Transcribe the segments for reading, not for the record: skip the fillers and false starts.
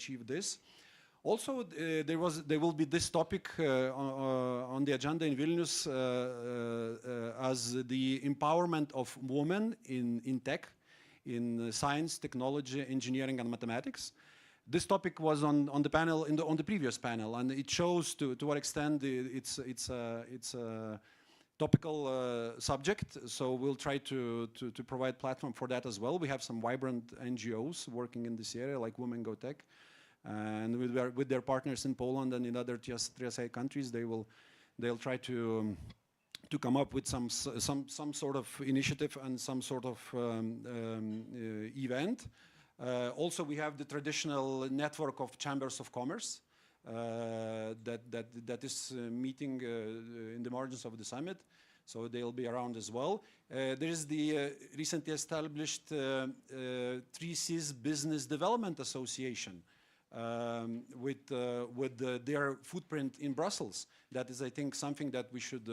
achieve this. Also, there will be this topic on the agenda in Vilnius as the empowerment of women in tech, in science, technology, engineering, and mathematics. This topic was on the panel, on the previous panel, and it shows to what extent it's a topical subject. So we'll try to provide platform for that as well. We have some vibrant NGOs working in this area, like Women Go Tech, and with their partners in Poland and in other TSI countries, they'll try to come up with some sort of initiative and some sort of event. Also, we have the traditional network of chambers of commerce that is meeting in the margins of the summit, so they'll be around as well. There is the recently established 3Cs Business Development Association with their footprint in Brussels. That is, I think, something that we should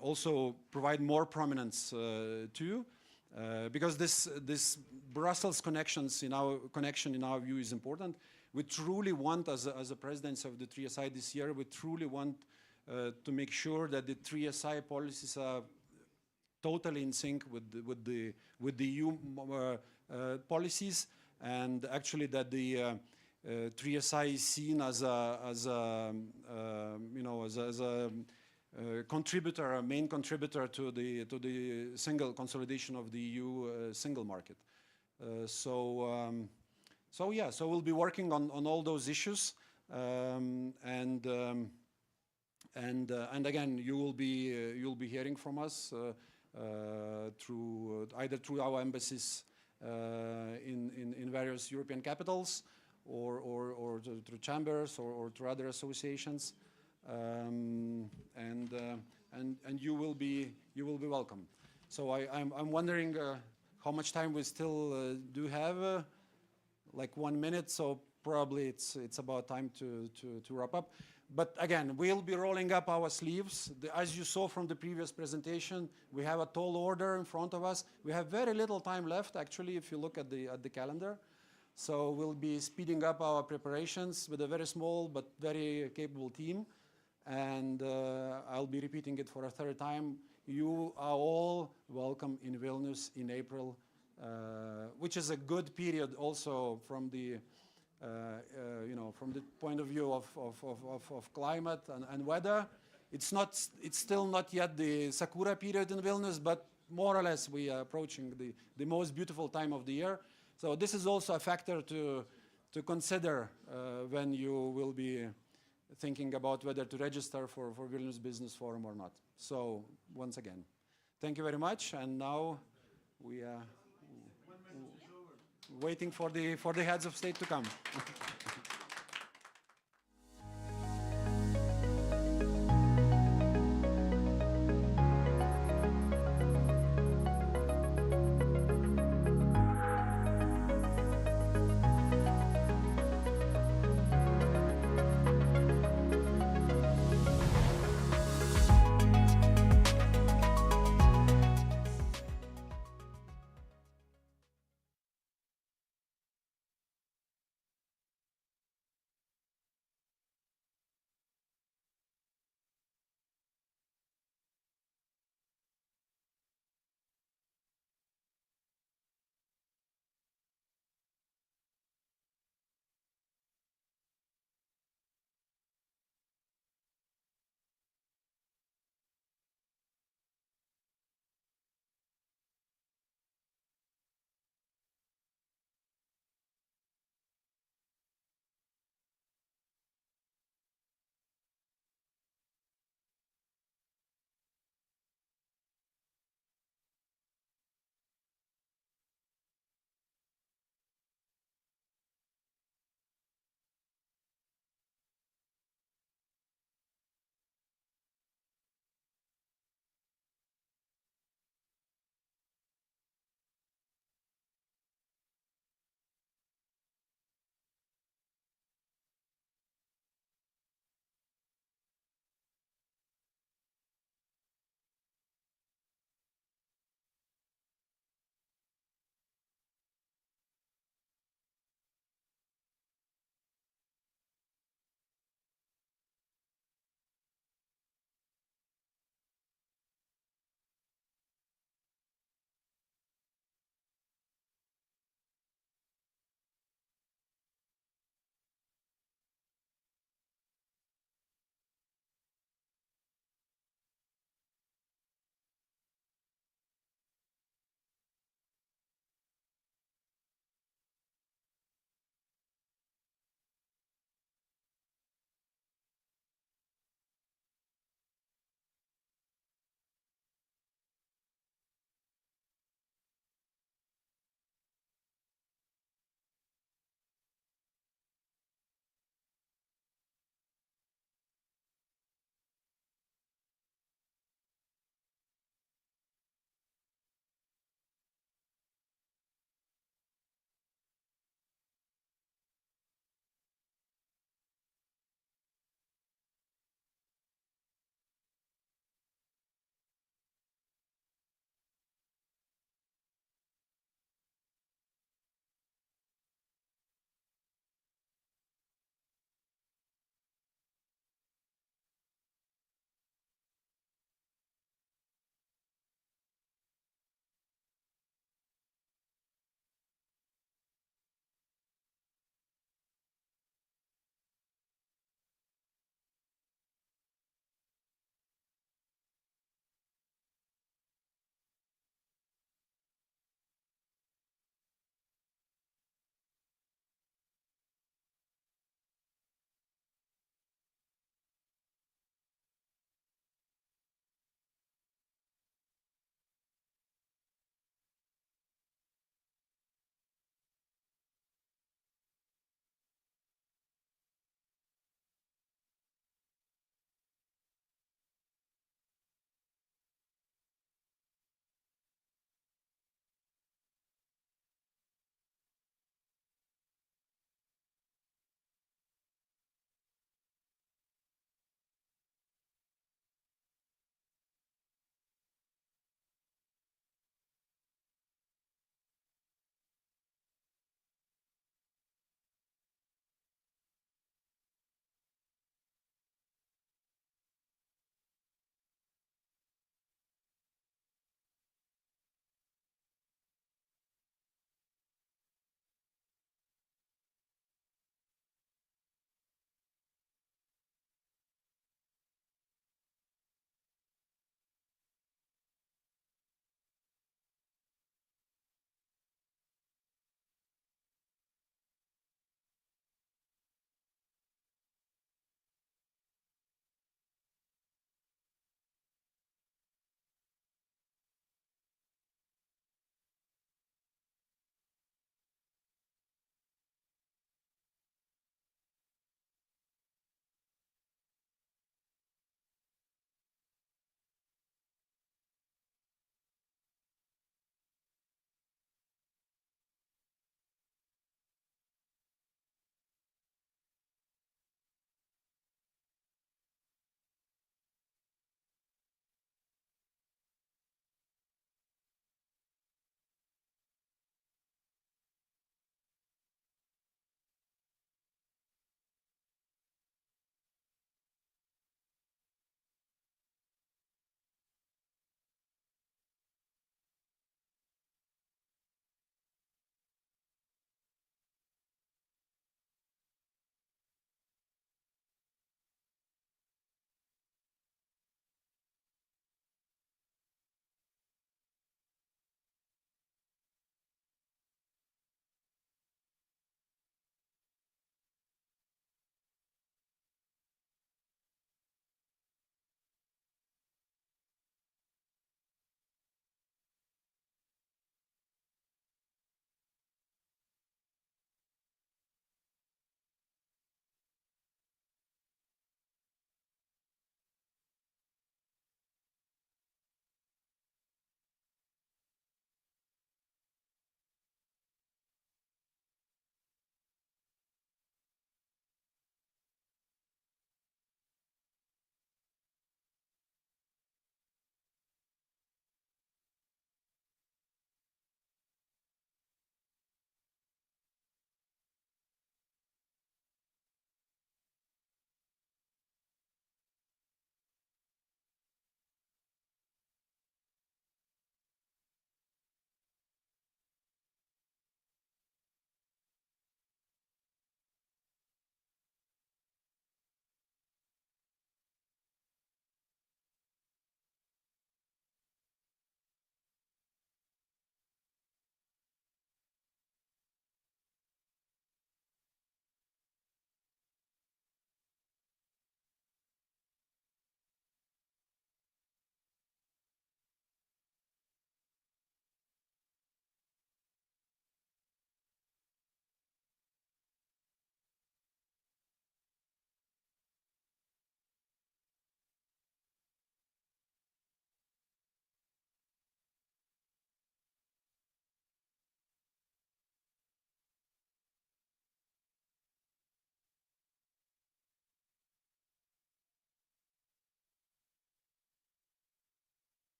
also provide more prominence to. Because this Brussels connection in our view is important. We truly want, as a presidency of the 3SI this year, we truly want to make sure that the 3SI policies are totally in sync with the EU policies, and actually that the 3SI is seen as a contributor, a main contributor to the single consolidation of the EU single market. So we'll be working on all those issues, and again, you'll be hearing from us either through our embassies in various European capitals, or through chambers, or through other associations. And you will be welcome. So I'm wondering how much time we still do have. Like 1 minute, so probably it's about time to wrap up. But again, we'll be rolling up our sleeves. As you saw from the previous presentation, we have a tall order in front of us. We have very little time left, actually, if you look at the calendar. So we'll be speeding up our preparations with a very small but very capable team. And I'll be repeating it for a third time. You are all welcome in Vilnius in April, which is a good period also from the from the point of view of climate and weather. It's still not yet the Sakura period in Vilnius, but more or less we are approaching the most beautiful time of the year. So this is also a factor to consider when you will be thinking about whether to register for Vilnius Business Forum or not. So once again, thank you very much, and now we are waiting for the heads of state to come.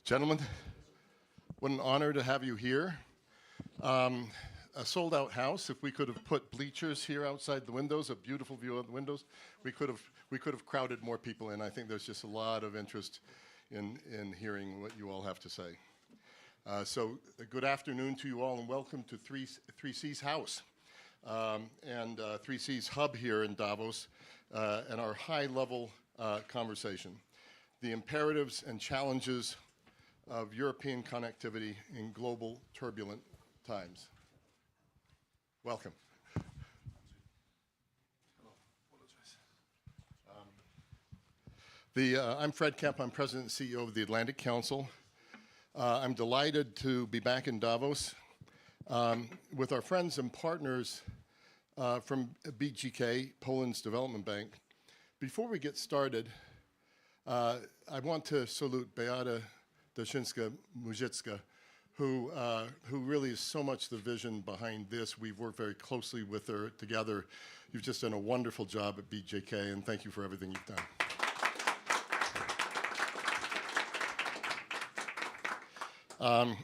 Gentlemen, what an honor to have you here. A sold-out house. If we could have put bleachers here outside the windows, a beautiful view of the windows, we could have crowded more people in. I think there's just a lot of interest in hearing what you all have to say. So good afternoon to you all, and welcome to 3C's house and 3C's hub here in Davos, and our high-level conversation, the imperatives and challenges of European connectivity in global turbulent times. Welcome. I'm Fred Kemp. I'm President and CEO of the Atlantic Council. I'm delighted to be back in Davos with our friends and partners from BGK, Poland's development bank. Before we get started, I want to salute Beata Daszyńska-Mujicka, who really is so much the vision behind this. We've worked very closely with her together. You've just done a wonderful job at BJK, and thank you for everything you've done.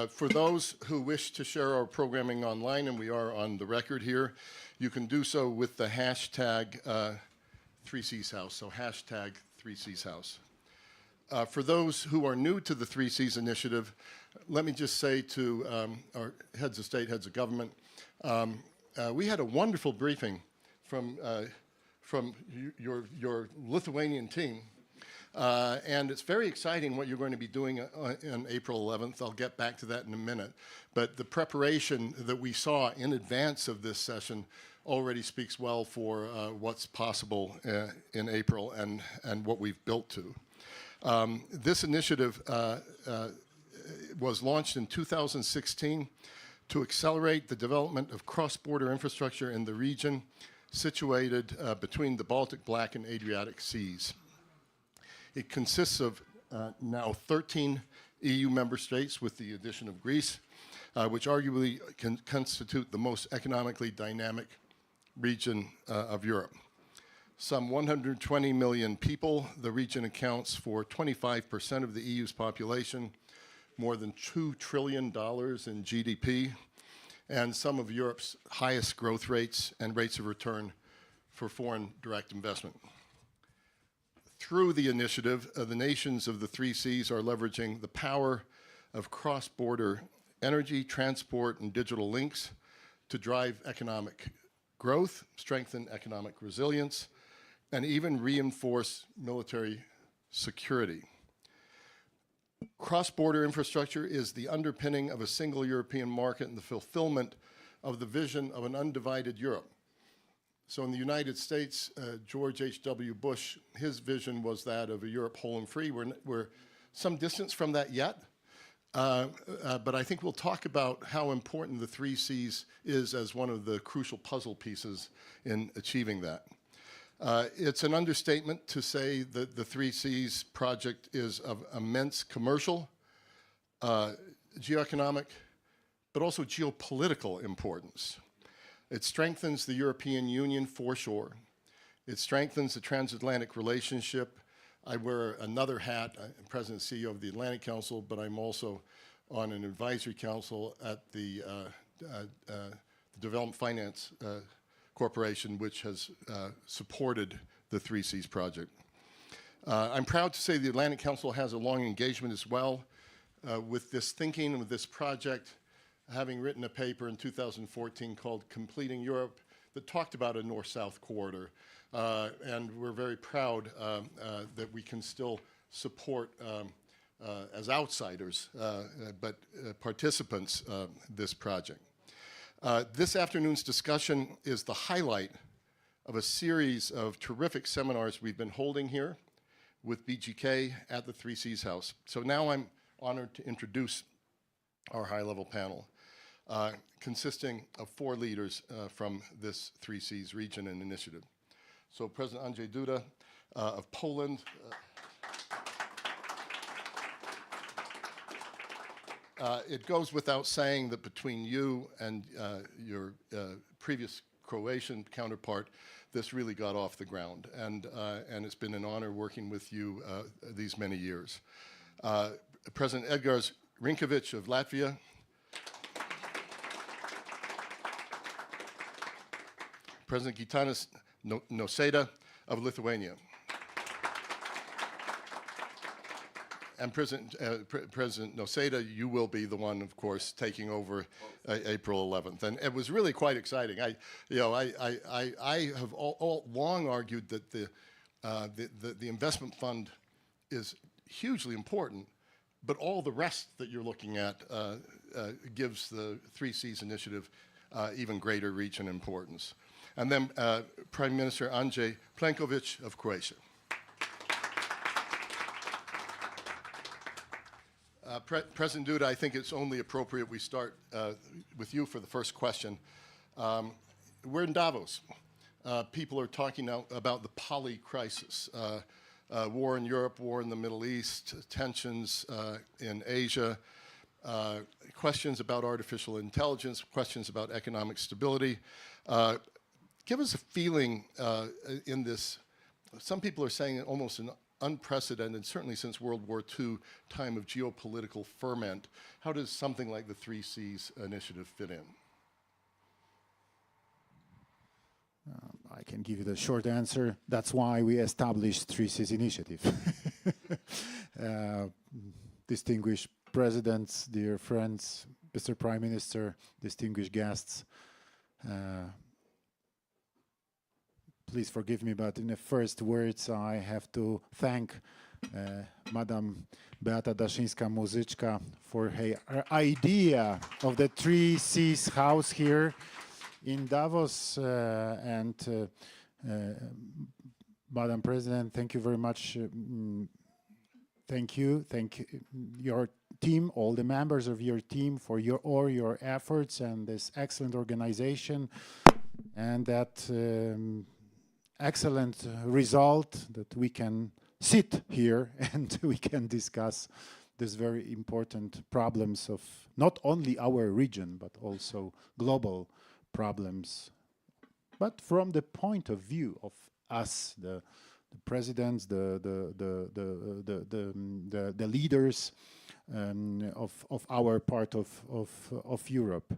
For those who wish to share our programming online, and we are on the record here, you can do so with the hashtag 3C's House, so hashtag 3C's House. For those who are new to the 3C's initiative, let me just say to our heads of state, heads of government, we had a wonderful briefing from your Lithuanian team, and it's very exciting what you're going to be doing on April 11th. I'll get back to that in a minute. But the preparation that we saw in advance of this session already speaks well for what's possible in April and what we've built to. This initiative was launched in 2016 to accelerate the development of cross-border infrastructure in the region situated between the Baltic, Black, and Adriatic Seas. It consists of now 13 EU member states with the addition of Greece, which arguably can constitute the most economically dynamic region of Europe. Some 120 million people, the region accounts for 25% of the EU's population, more than $2 trillion in GDP, and some of Europe's highest growth rates and rates of return for foreign direct investment. Through the initiative, the nations of the 3Cs are leveraging the power of cross-border energy, transport, and digital links to drive economic growth, strengthen economic resilience, and even reinforce military security. Cross-border infrastructure is the underpinning of a single European market and the fulfillment of the vision of an undivided Europe. So in the United States, George H.W. Bush, his vision was that of a Europe whole and free. We're some distance from that yet, but I think we'll talk about how important the 3Cs is as one of the crucial puzzle pieces in achieving that. It's an understatement to say that the 3Cs project is of immense commercial, geoeconomic, but also geopolitical importance. It strengthens the European Union for sure. It strengthens the transatlantic relationship. I wear another hat. I'm President and CEO of the Atlantic Council, but I'm also on an advisory council at the Development Finance Corporation, which has supported the 3Cs project. I'm proud to say the Atlantic Council has a long engagement as well with this thinking and with this project, having written a paper in 2014 called Completing Europe that talked about a north-south corridor. And we're very proud that we can still support, as outsiders, but participants, this project. This afternoon's discussion is the highlight of a series of terrific seminars we've been holding here with BGK at the 3Cs House. So now I'm honored to introduce our high-level panel, consisting of 4 leaders from this 3Cs region and initiative. So President Andrzej Duda of Poland. It goes without saying that between you and your previous Croatian counterpart, this really got off the ground. And it's been an honor working with you these many years. President Edgars Rinkevic of Latvia, President Gitanas Nausėda of Lithuania. And President Nausėda, you will be the one, of course, taking over April 11th. And it was really quite exciting. I have all long argued that the investment fund is hugely important, but all the rest that you're looking at gives the 3Cs initiative even greater reach and importance. And then Prime Minister Andrej Plenković of Croatia. President Duda, I think it's only appropriate we start with you for the first question. We're in Davos. People are talking now about the poly crisis. War in Europe, war in the Middle East, tensions in Asia, questions about artificial intelligence, questions about economic stability. Give us a feeling in this, some people are saying almost an unprecedented, certainly since World War II, time of geopolitical ferment. How does something like the 3Cs initiative fit in? I can give you the short answer. That's why we established 3Cs initiative. Distinguished presidents, dear friends, Mr. Prime Minister, distinguished guests, please forgive me, but in the first words, I have to thank Madam Beata Daszyńska-Muzyczka for her idea of the 3Cs house here in Davos. Madam President, thank you very much. Thank your team, all the members of your team for all your efforts and this excellent organization and that excellent result that we can sit here and we can discuss these very important problems of not only our region but also global problems. But from the point of view of us, the presidents, the leaders of our part of Europe.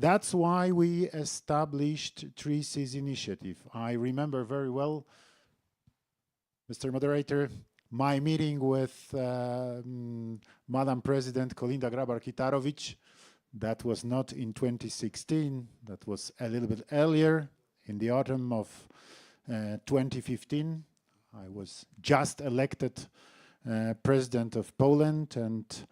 That's why we established 3Cs initiative. I remember very well, Mr. Moderator, my meeting with Madam President Kolinda Grabar-Kitarović. That was not in 2016, that was a little bit earlier, in the autumn of 2015. I was just elected president of Poland, and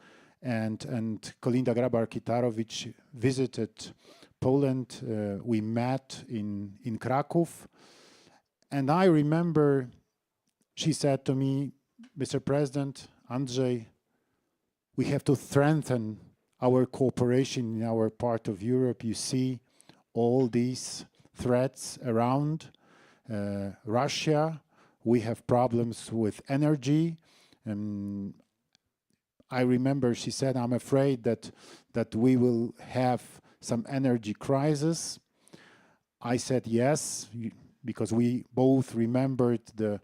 Kolinda Grabar-Kitarović visited Poland. We met in Kraków, and I remember she said to me, Mr. President, Andrzej, we have to strengthen our cooperation in our part of Europe. You see all these threats around Russia. We have problems with energy. I remember she said, I'm afraid that we will have some energy crisis. I said yes, because we both remembered the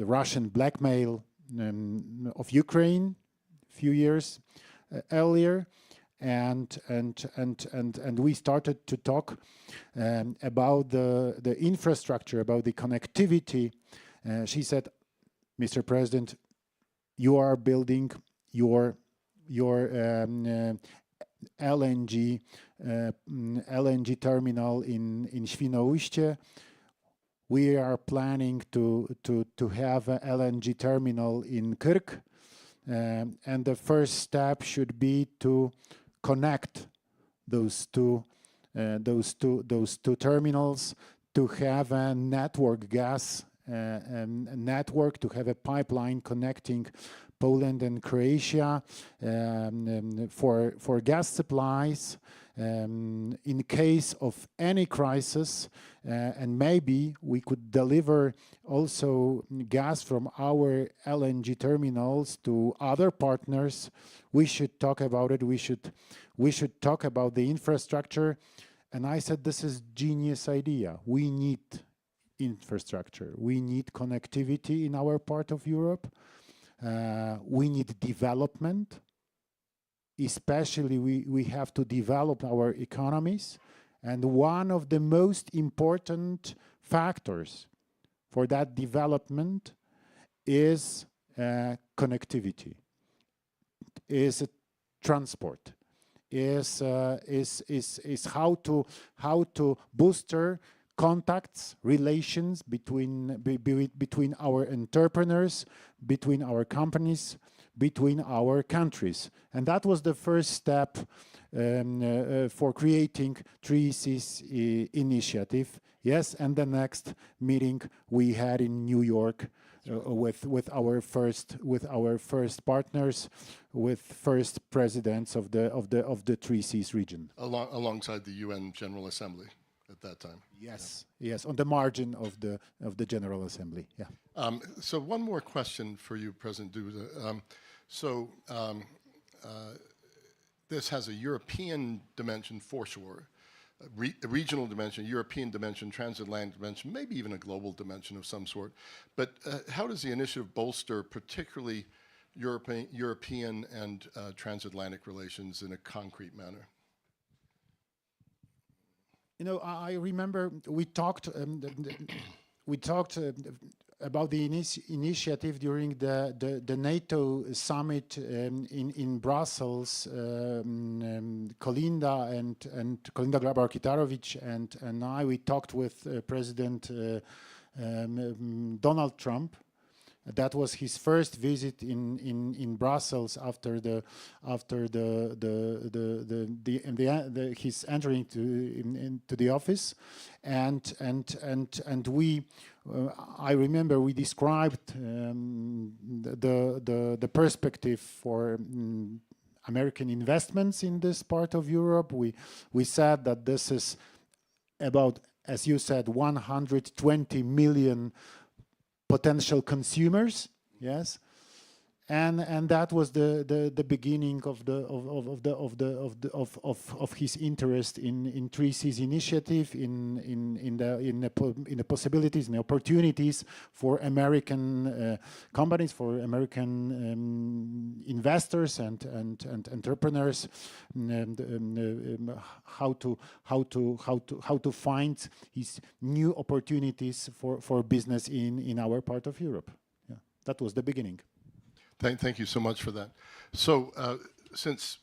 Russian blackmail of Ukraine a few years earlier, and we started to talk about the infrastructure, about the connectivity. She said, Mr. President, you are building your LNG terminal in Świnoujście. We are planning to have an LNG terminal in Kirk, and the first step should be to connect those two terminals to have a network gas. A network to have a pipeline connecting Poland and Croatia for gas supplies in case of any crisis, and maybe we could deliver also gas from our LNG terminals to other partners. We should talk about it. We should talk about the infrastructure. And I said, this is genius idea. We need infrastructure. We need connectivity in our part of Europe. We need development. Especially we have to develop our economies. And one of the most important factors for that development is connectivity, is transport, is how to booster contacts, relations between our entrepreneurs, between our companies, between our countries. And that was the first step for creating 3Cs initiative. Yes, and the next meeting we had in New York with our first partners, with first presidents of the 3Cs region. Alongside the UN General Assembly at that time. Yes, yeah. Yes, on the margin of the General Assembly. Yeah. So one more question for you, President Duda. This has a European dimension for sure, a regional dimension, European dimension, transatlantic dimension, maybe even a global dimension of some sort. But how does the initiative bolster particularly European and transatlantic relations in a concrete manner? You know, I remember we talked about the initiative during the NATO summit in Brussels. Kolinda and Kolinda Grabar-Kitarovic and I, we talked with President Donald Trump. That was his first visit in Brussels after his entering into the office, and we. I remember we described the perspective for American investments in this part of Europe. We said that this is about, as you said, 120 million potential consumers, yes, and that was the beginning of his interest in 3Cs initiative, in the possibilities and the opportunities for American companies, for American investors and entrepreneurs, how to find his new opportunities for business in our part of Europe. Yeah, that was the beginning. Thank you so much for that. So since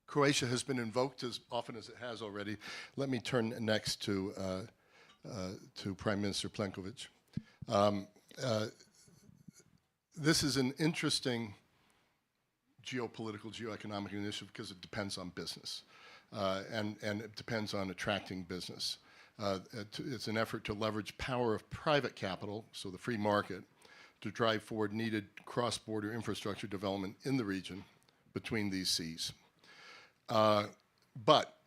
Croatia has been invoked as often as it has already, let me turn next to Prime Minister Plenković. This is an interesting geopolitical, geoeconomic initiative because it depends on business, and it depends on attracting business. It's an effort to leverage power of private capital, so the free market, to drive forward needed cross-border infrastructure development in the region between these seas. But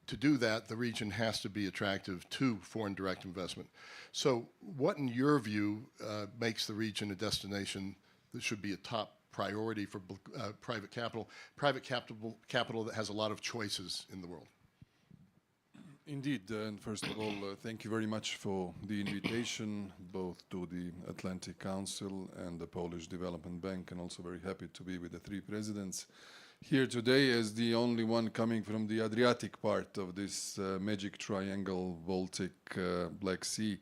to do that, the region has to be attractive to foreign direct investment. So what, in your view, makes the region a destination that should be a top priority for private capital that has a lot of choices in the world? Indeed, and first of all, thank you very much for the invitation, both to the Atlantic Council and the Polish Development Bank, and also very happy to be with the three presidents here today as the only one coming from the Adriatic part of this magic triangle, Baltic, Black Sea,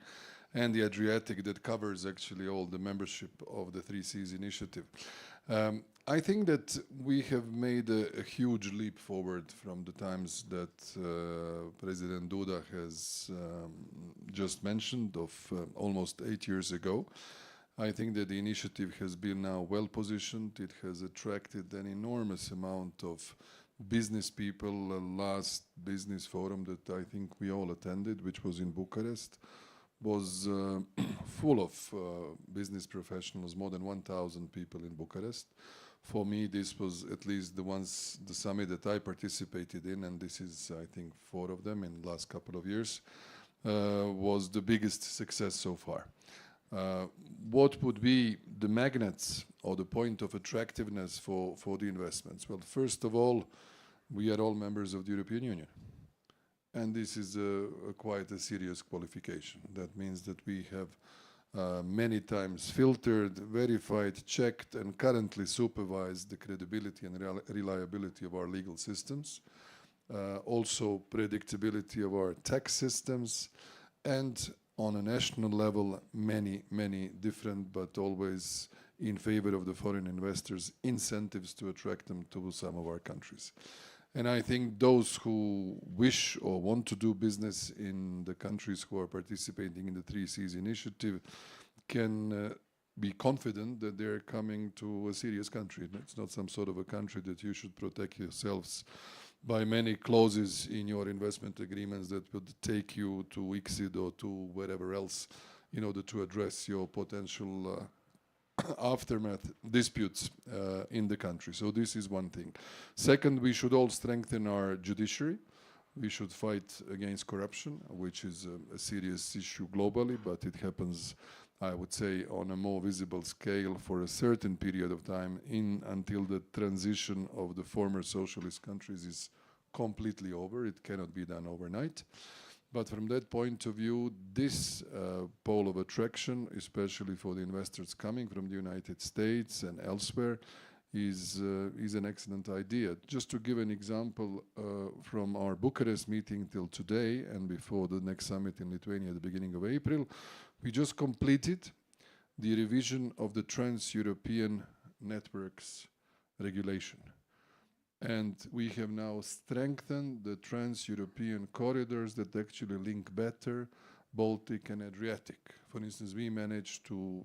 and the Adriatic that covers actually all the membership of the 3Cs initiative. I think that we have made a huge leap forward from the times that President Duda has just mentioned of almost 8 years ago. I think that the initiative has been now well positioned. It has attracted an enormous amount of business people. The last business forum that I think we all attended, which was in Bucharest, was full of business professionals, more than 1,000 people in Bucharest. For me, this was at least the summit that I participated in, and this is, I think, 4 of them in the last couple of years, was the biggest success so far. What would be the magnets or the point of attractiveness for the investments? Well, first of all, we are all members of the European Union. And this is quite a serious qualification. That means that we have many times filtered, verified, checked, and currently supervise the credibility and reliability of our legal systems. Also predictability of our tax systems, and on a national level, many different, but always in favor of the foreign investors, incentives to attract them to some of our countries. And I think those who wish or want to do business in the countries who are participating in the 3Cs initiative can be confident that they're coming to a serious country. It's not some sort of a country that you should protect yourselves by many clauses in your investment agreements that would take you to ICSID or to wherever else in order to address your potential aftermath disputes in the country. So this is one thing. Second, we should all strengthen our judiciary. We should fight against corruption, which is a serious issue globally, but it happens, I would say, on a more visible scale for a certain period of time until the transition of the former socialist countries is completely over. It cannot be done overnight. But from that point of view, this pole of attraction, especially for the investors coming from the United States and elsewhere, is an excellent idea. Just to give an example, from our Bucharest meeting till today and before the next summit in Lithuania at the beginning of April, we just completed the revision of the Trans-European Networks regulation. And we have now strengthened the trans-European corridors that actually link better Baltic and Adriatic. For instance, we managed to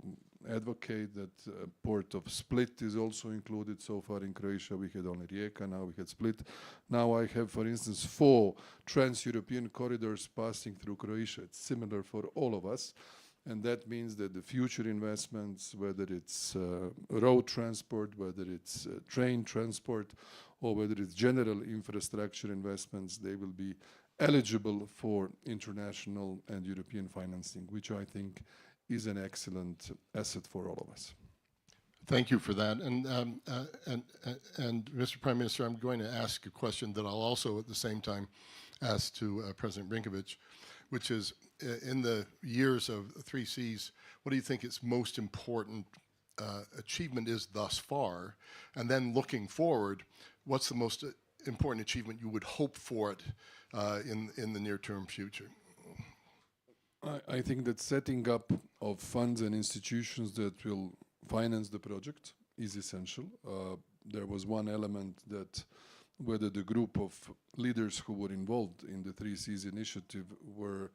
advocate that port of Split is also included. So far in Croatia we had only Rijeka, now we had Split. Now I have, for instance, 4 trans-European corridors passing through Croatia. It's similar for all of us. And that means that the future investments, whether it's road transport, whether it's train transport, or whether it's general infrastructure investments, they will be eligible for international and European financing, which I think is an excellent asset for all of us. Thank you for that. And Mr. Prime Minister, I'm going to ask a question that I'll also at the same time ask to President Brinkovic, which is, in the years of 3Cs, what do you think its most important achievement is thus far? And then looking forward, what's the most important achievement you would hope for it in the near-term future? I think that setting up of funds and institutions that will finance the project is essential. There was one element that whether the group of leaders who were involved in the 3Cs initiative were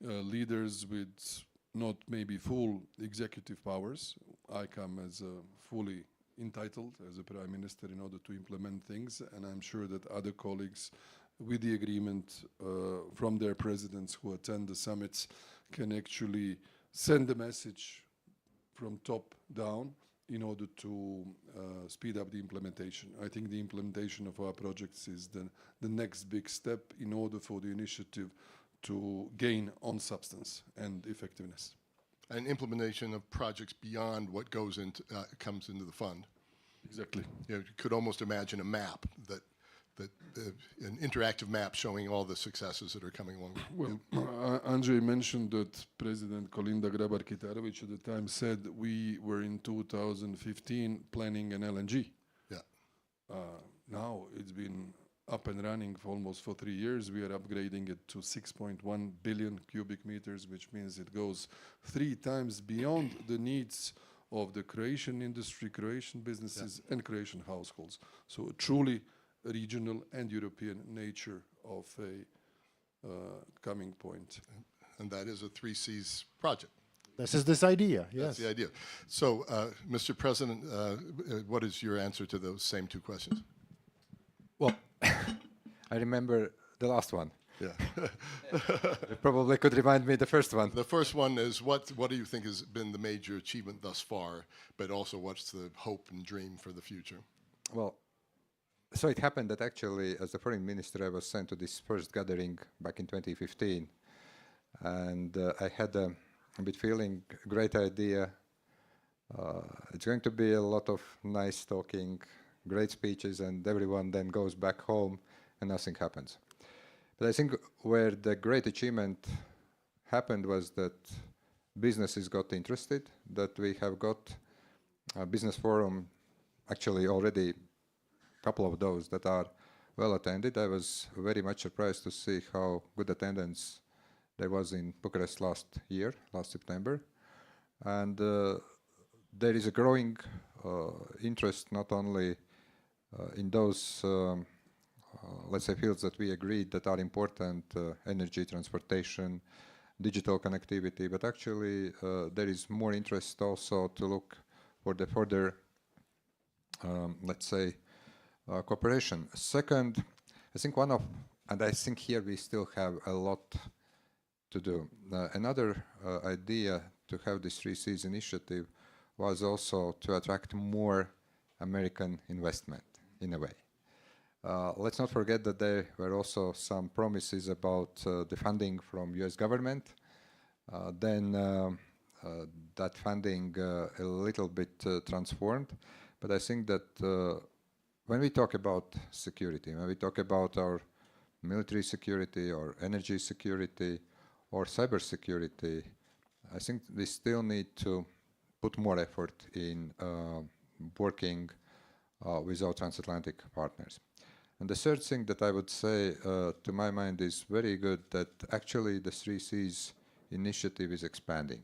leaders with not maybe full executive powers. I come as fully entitled as a Prime Minister in order to implement things, and I'm sure that other colleagues with the agreement from their presidents who attend the summits can actually send the message from top down in order to speed up the implementation. I think the implementation of our projects is the next big step in order for the initiative to gain on substance and effectiveness. And implementation of projects beyond what goes into comes into the fund. Exactly. You could almost imagine a map an interactive map showing all the successes that are coming along. Well, Andrzej mentioned that President Kolinda Grabar-Kitarović at the time said we were in 2015 planning an LNG. Yeah. Now it's been up and running for almost 3 years. We are upgrading it to 6.1 billion cubic meters, which means it goes 3 times beyond the needs of the Croatian industry, Croatian businesses, and Croatian households. So a truly regional and European nature of a coming point. And that is a 3Cs project. This is this idea, yes. That's the idea. So, Mr. President, what is your answer to those same 2 questions? Well, I remember the last one. Yeah. You probably could remind me the first one. The first one is what do you think has been the major achievement thus far, but also what's the hope and dream for the future? Well, so it happened that actually, as the foreign minister, I was sent to this first gathering back in 2015. And I had a bit feeling, great idea. It's going to be a lot of nice talking, great speeches, and everyone then goes back home and nothing happens. But I think where the great achievement happened was that businesses got interested, that we have got a business forum, actually already a couple of those that are well attended. I was very much surprised to see how good attendance there was in Bucharest last September. And there is a growing interest not only in those, let's say, fields that we agreed that are important, energy, transportation, digital connectivity, but actually there is more interest also to look for the further, let's say, cooperation. Second, I think and I think here we still have a lot to do. Another idea to have this 3Cs initiative was also to attract more American investment in a way. Let's not forget that there were also some promises about the funding from US government. Then that funding a little bit transformed. But I think that when we talk about security, when we talk about our military security or energy security or cyber security, I think we still need to put more effort in working with our transatlantic partners. And the third thing that I would say, to my mind, is very good that actually the 3Cs initiative is expanding.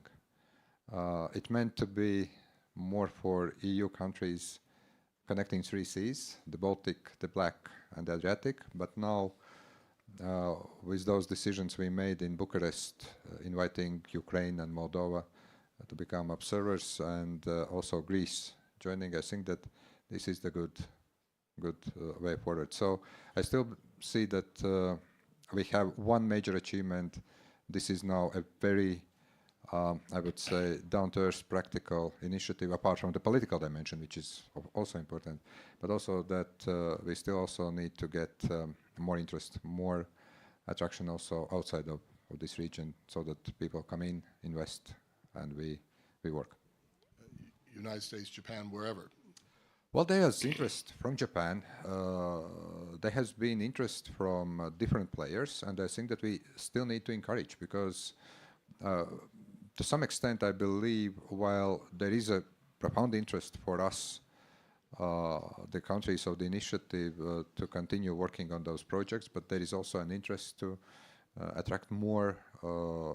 It meant to be more for EU countries connecting 3Cs, the Baltic, the Black, and the Adriatic, but now with those decisions we made in Bucharest, inviting Ukraine and Moldova to become observers, and also Greece joining, I think that this is the good way forward. So I still see that we have one major achievement. This is now a very, I would say, down-to-earth practical initiative, apart from the political dimension, which is also important, but also that we still also need to get more interest, more attraction also outside of this region, so that people come in, invest, and we work. United States, Japan, wherever. Well, there is interest from Japan. There has been interest from different players, and I think that we still need to encourage, because to some extent, I believe, while there is a profound interest for us, the countries of the initiative, to continue working on those projects, but there is also an interest to attract more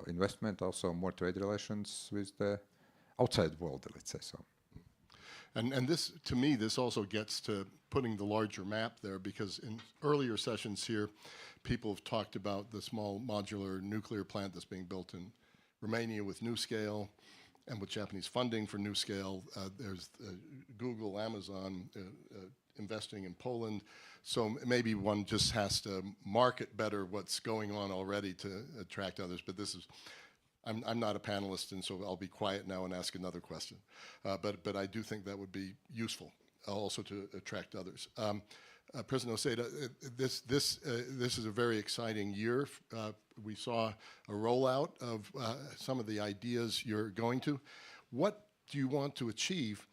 investment, also more trade relations with the outside world, let's say so. And this, to me, this also gets to putting the larger map there, because in earlier sessions here, people have talked about the small modular nuclear plant that's being built in Romania with NuScale, and with Japanese funding for NuScale. There's Google, Amazon investing in Poland. So maybe one just has to market better what's going on already to attract others. But this is, I'm not a panelist, and so I'll be quiet now and ask another question. But I do think that would be useful also to attract others. President Oseda, this is a very exciting year. We saw a rollout of some of the ideas you're going to. What do you want to achieve?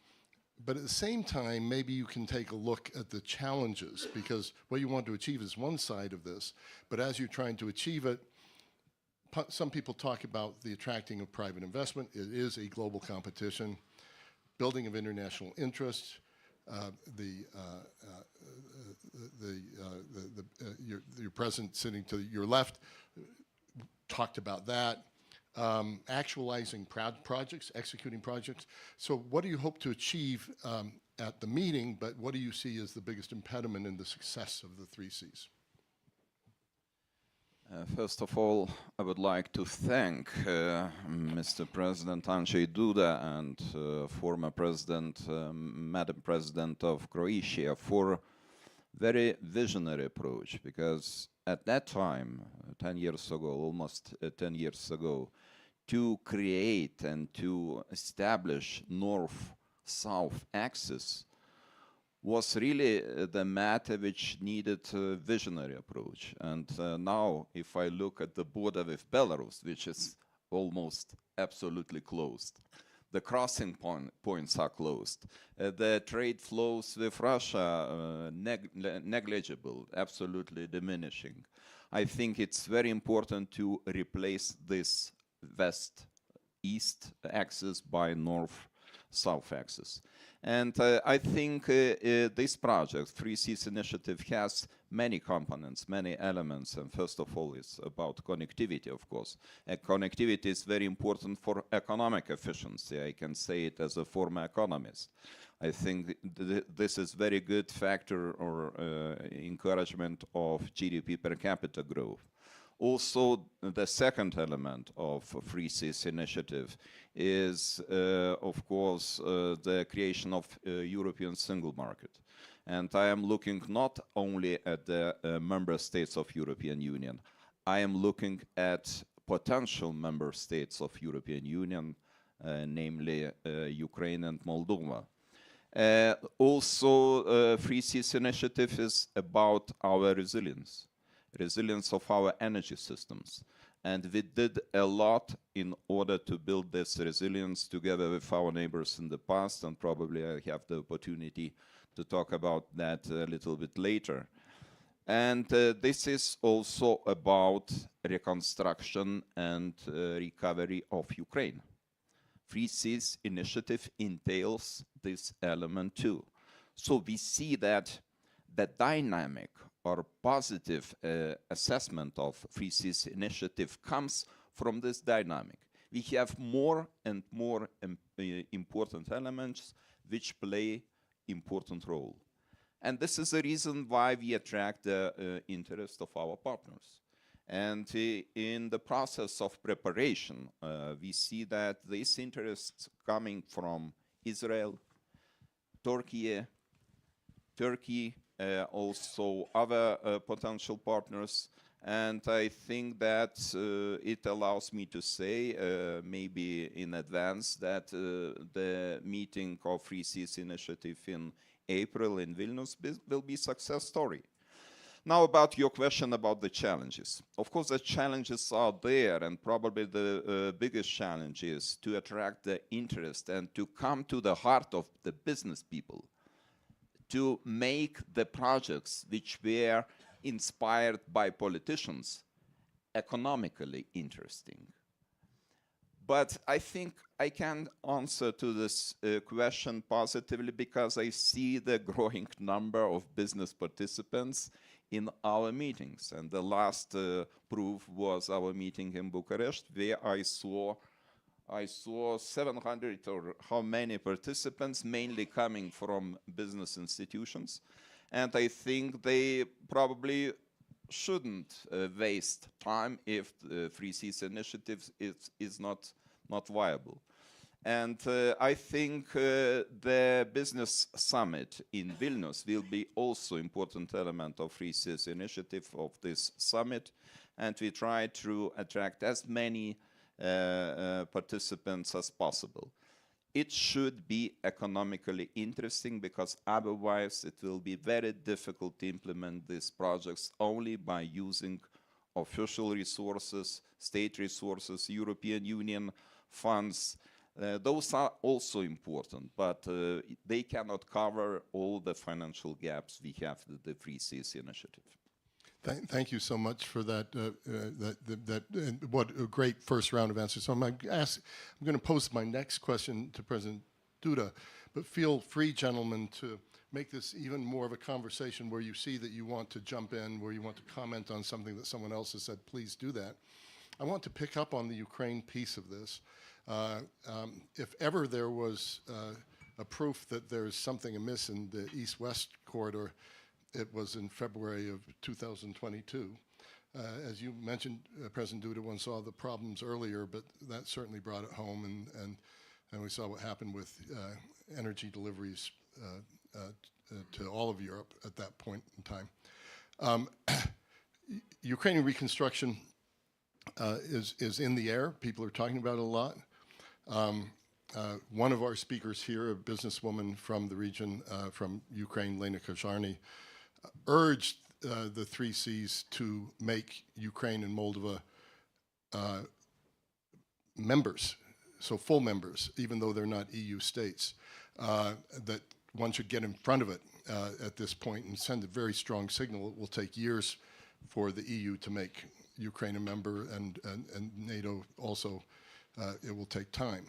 But at the same time, maybe you can take a look at the challenges, because what you want to achieve is one side of this. But as you're trying to achieve it, some people talk about the attracting of private investment. It is a global competition, building of international interest, your president sitting to your left talked about that, actualizing projects, executing projects. So what do you hope to achieve at the meeting, but what do you see as the biggest impediment in the success of the 3Cs? First of all, I would like to thank Mr. President Andrzej Duda and former President, Madam President of Croatia for very visionary approach, because at that time, 10 years ago, almost 10 years ago, to create and to establish north-south axis was really the matter which needed a visionary approach. And now, if I look at the border with Belarus, which is almost absolutely closed, the crossing points are closed, the trade flows with Russia negligible, absolutely diminishing. I think it's very important to replace this West north-east axis by north-south axis. And I think this project, 3Cs initiative, has many components, many elements, and first of all, it's about connectivity, of course. Connectivity is very important for economic efficiency. I can say it as a former economist. I think this is very good factor or encouragement of GDP per capita growth. Also, the second element of 3Cs initiative is, of course, the creation of European single market. And I am looking not only at the member states of European Union, I am looking at potential member states of European Union, namely Ukraine and Moldova. Also, 3Cs initiative is about our resilience of our energy systems. And we did a lot in order to build this resilience together with our neighbors in the past, and probably I have the opportunity to talk about that a little bit later. And this is also about reconstruction and recovery of Ukraine. 3Cs initiative entails this element too. So we see that the dynamic or positive assessment of 3Cs initiative comes from this dynamic. We have more and more important elements which play important role. And this is the reason why we attract the interest of our partners. And in the process of preparation, we see that this interest coming from Israel, Turkey, also other potential partners. And I think that it allows me to say, maybe in advance, that the meeting of 3Cs initiative in April in Vilnius will be a success story. Now about your question about the challenges. Of course, the challenges are there, and probably the biggest challenge is to attract the interest and to come to the heart of the business people, to make the projects which were inspired by politicians economically interesting. But I think I can answer to this question positively because I see the growing number of business participants in our meetings. And the last proof was our meeting in Bucharest, where I saw 700 or how many participants, mainly coming from business institutions. And I think they probably shouldn't waste time if the 3Cs initiative is not viable. And I think the business summit in Vilnius will be also important element of 3Cs initiative of this summit. And we try to attract as many participants as possible. It should be economically interesting because otherwise it will be very difficult to implement these projects only by using official resources, state resources, European Union funds. Those are also important, but they cannot cover all the financial gaps we have with the 3Cs initiative. Thank you so much for that. What a great first round of answers. So I'm going to pose my next question to President Duda, but feel free, gentlemen, to make this even more of a conversation where you see that you want to jump in, where you want to comment on something that someone else has said. Please do that. I want to pick up on the Ukraine piece of this. If ever there was a proof that there's something amiss in the East-West corridor, it was in February of 2022. As you mentioned, President Duda, one saw the problems earlier, but that certainly brought it home, and we saw what happened with energy deliveries to all of Europe at that point in time. Ukrainian reconstruction is in the air. People are talking about it a lot. One of our speakers here, a businesswoman from the region, from Ukraine, Lena Kazharny, urged the 3Cs to make Ukraine and Moldova members, so full members, even though they're not EU states, that one should get in front of it at this point and send a very strong signal. It will take years for the EU to make Ukraine a member, and NATO also it will take time.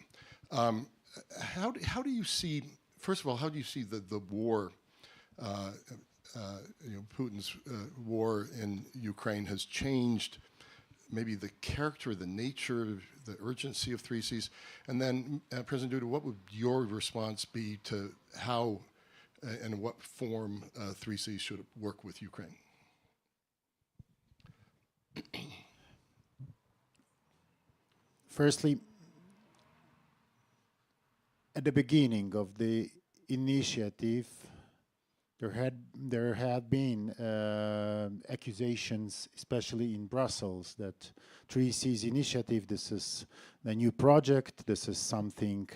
How do you see, first of all, how do you see the war, Putin's war in Ukraine has changed maybe the character, the nature, the urgency of 3Cs? And then, President Duda, what would your response be to how and in what form 3Cs should work with Ukraine? Firstly, at the beginning of the initiative, there had been accusations, especially in Brussels, that 3Cs initiative, this is a new project, this is something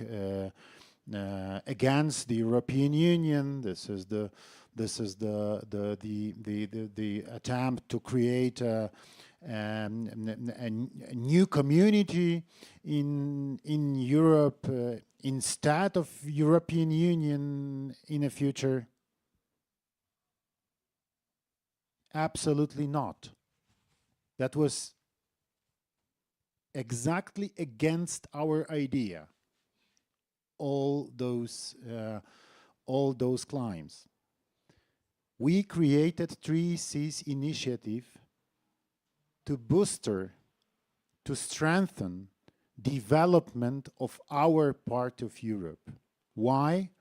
against the European Union, this is the attempt to create a new community in Europe instead of European Union in the future. Absolutely not. That was exactly against our idea. All those claims. We created 3Cs initiative to booster, to strengthen development of our part of Europe. Why?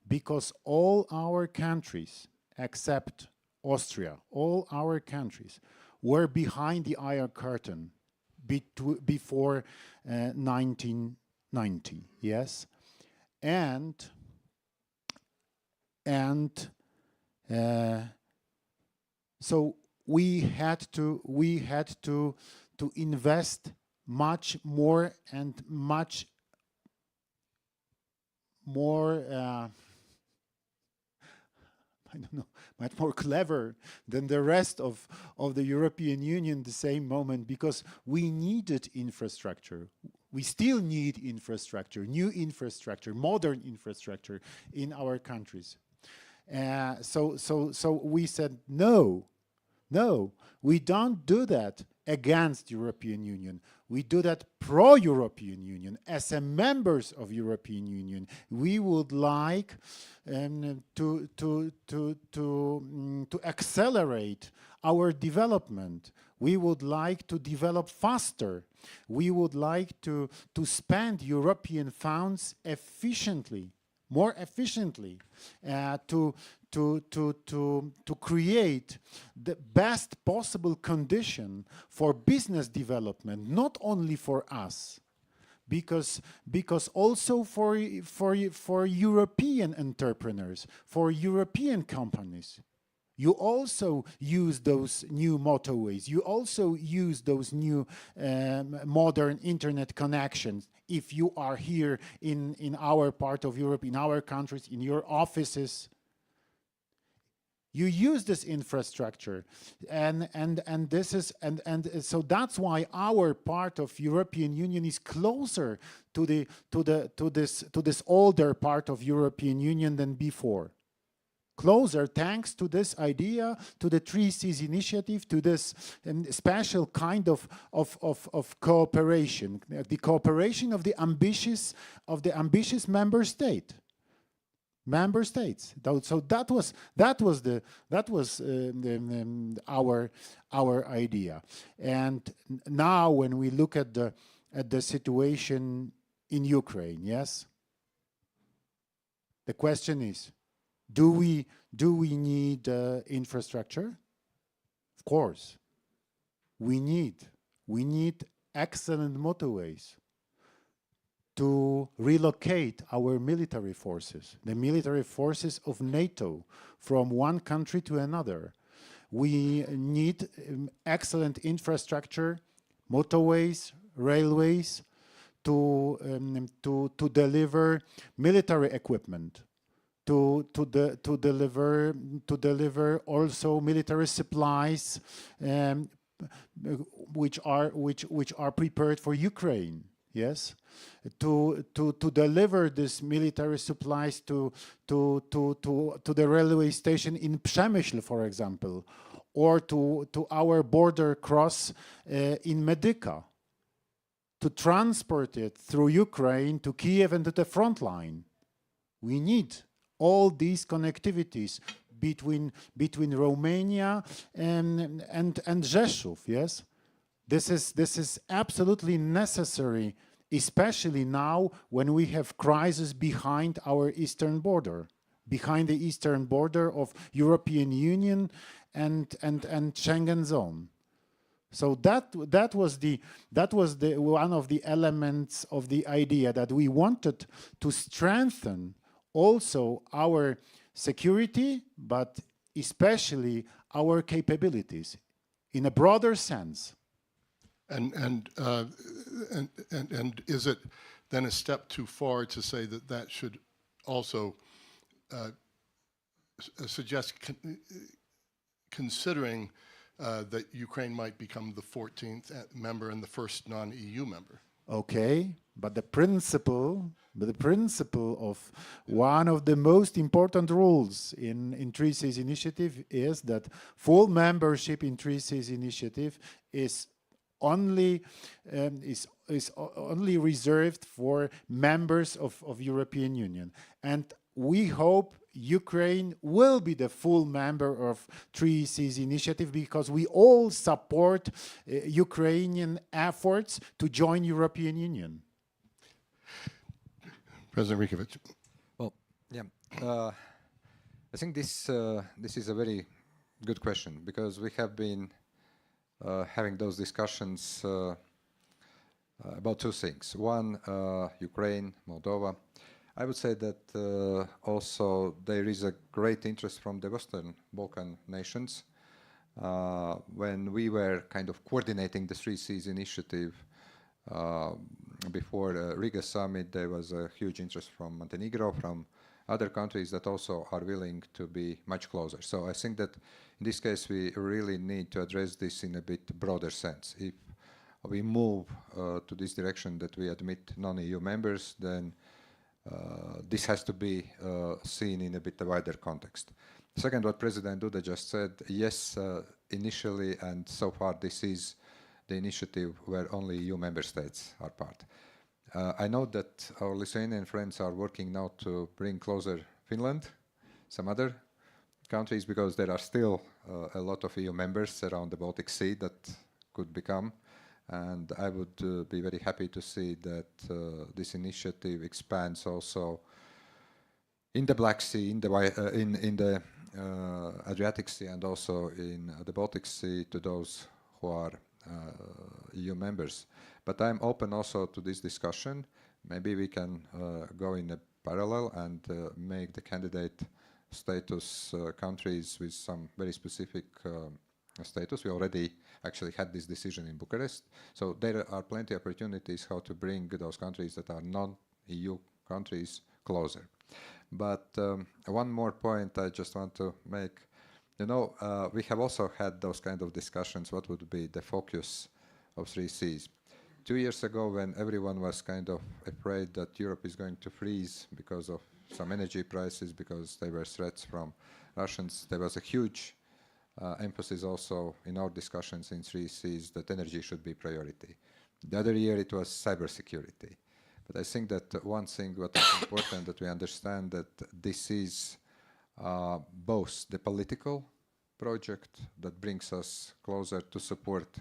Because all our countries, except Austria, all our countries were behind the Iron Curtain before 1990, yes? And so we had to invest much more and much more I don't know, much more clever than the rest of the European Union the same moment, because we needed infrastructure. We still need infrastructure, new infrastructure, modern infrastructure in our countries. So we said, no, we don't do that against European Union. We do that pro-European Union. As a members of European Union, we would like to accelerate our development. We would like to develop faster. We would like to spend European funds efficiently, more efficiently, to create the best possible condition for business development, not only for us, because also for European entrepreneurs, for European companies. You also use those new motorways. You also use those new modern internet connections. If you are here in our part of Europe, in our countries, in your offices, you use this infrastructure, and so that's why our part of European Union is closer to this older part of European Union than before. Closer, thanks to this idea, to the 3Cs initiative, to this special kind of cooperation, the cooperation of the ambitious member states. So that was our idea. And now, when we look at the situation in Ukraine, yes, the question is, do we need infrastructure? Of course, we need excellent motorways to relocate our military forces, the military forces of NATO, from one country to another. We need excellent infrastructure, motorways, railways, to deliver military equipment, to deliver also military supplies, which are prepared for Ukraine. Yes, to deliver this military supplies to the railway station in Przemyśl, for example, or to our border cross in Medyka. to transport it through Ukraine to Kiev and to the front line. We need all these connectivities between Romania and Rzeszów, yes? This is absolutely necessary, especially now when we have crisis behind our eastern border, behind the eastern border of European Union and Schengen zone. So that was the one of the elements of the idea, that we wanted to strengthen also our security, but especially our capabilities in a broader sense. And is it then a step too far to say that that should also suggest considering that Ukraine might become the 14th member and the first non-EU member? Okay, but the principle of one of the most important rules in 3Cs initiative is that full membership in 3Cs initiative is only reserved for members of European Union, and we hope Ukraine will be the full member of 3Cs initiative, because we all support Ukrainian efforts to join European Union. President Rikovic. Well, yeah, I think this is a very good question, because we have been having those discussions about two things. One, Ukraine, Moldova. I would say that also there is a great interest from the Western Balkan nations. When we were kind of coordinating the 3Cs initiative before the Riga summit, there was a huge interest from Montenegro, from other countries that also are willing to be much closer. So I think that in this case we really need to address this in a bit broader sense. If we move to this direction that we admit non-EU members, then this has to be seen in a bit wider context. Second, what President Duda just said, yes, initially and so far this is the initiative where only EU member states are part. I know that our Lithuanian friends are working now to bring closer Finland, some other countries, because there are still a lot of EU members around the Baltic Sea that could become. And I would be very happy to see that this initiative expands also in the Black Sea, in the Adriatic Sea, and also in the Baltic Sea to those who are EU members. But I'm open also to this discussion. Maybe we can go in a parallel and make the candidate status countries with some very specific status. We already actually had this decision in Bucharest. So there are plenty of opportunities how to bring those countries that are non-EU countries closer. But one more point I just want to make. You know, we have also had those kind of discussions, what would be the focus of 3Cs. 2 years ago, when everyone was kind of afraid that Europe is going to freeze because of some energy prices, because there were threats from Russians, there was a huge emphasis also in our discussions in 3Cs that energy should be priority. The other year it was cybersecurity. But I think that one thing what is important that we understand that this is both the political project that brings us closer to support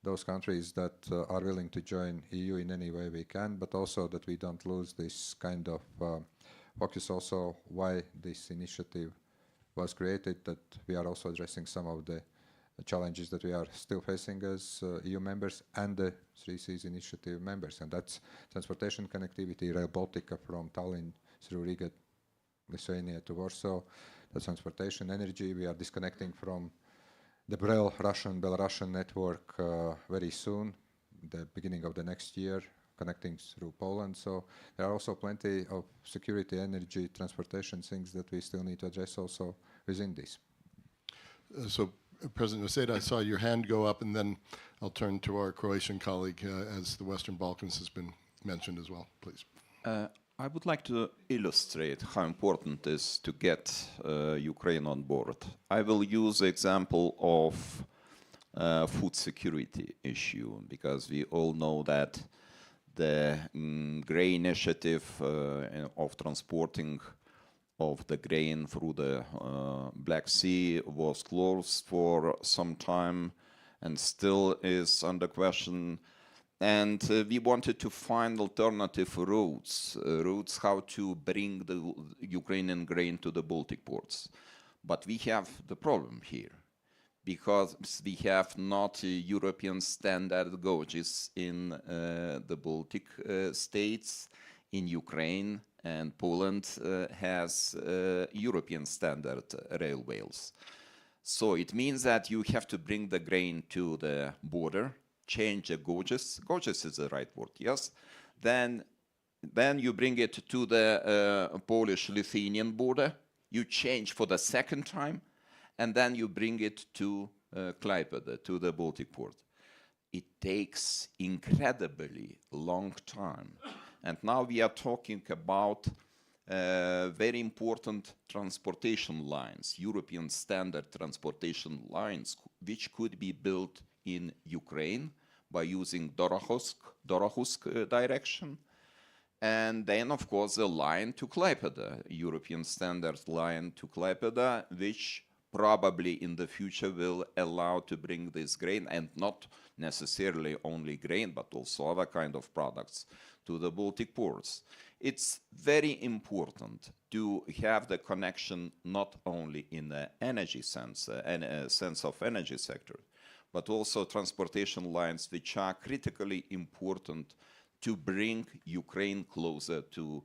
those countries that are willing to join EU in any way we can, but also that we don't lose this kind of focus also why this initiative was created, that we are also addressing some of the challenges that we are still facing as EU members and the 3Cs initiative members, and that's transportation connectivity, Rail Baltica from Tallinn through Riga, Lithuania to Warsaw, that's transportation, energy. We are disconnecting from the Belarusian network very soon, the beginning of the next year, connecting through Poland. So there are also plenty of security, energy, transportation things that we still need to address also within this. So President Noseda, I saw your hand go up, and then I'll turn to our Croatian colleague as the Western Balkans has been mentioned as well, please. I would like to illustrate how important it is to get Ukraine on board. I will use the example of food security issue, because we all know that the grain initiative of transporting of the grain through the Black Sea was closed for some time and still is under question. And we wanted to find alternative routes how to bring the Ukrainian grain to the Baltic ports. But we have the problem here, because we have not European standard gauges in the Baltic states, in Ukraine, and Poland has European standard railways. So it means that you have to bring the grain to the border, change the gauges. Gauges is the right word, yes. Then you bring it to the Polish-Lithuanian border. You change for the second time, and then you bring it to Klaipėda, to the Baltic port. It takes incredibly long time. And now we are talking about very important transportation lines, European standard transportation lines, which could be built in Ukraine by using Dorohusk direction. And then, of course, the line to Klaipėda, European standard line to Klaipėda, which probably in the future will allow to bring this grain, and not necessarily only grain, but also other kind of products, to the Baltic ports. It's very important to have the connection not only in the energy sense, sense of energy sector, but also transportation lines which are critically important to bring Ukraine closer to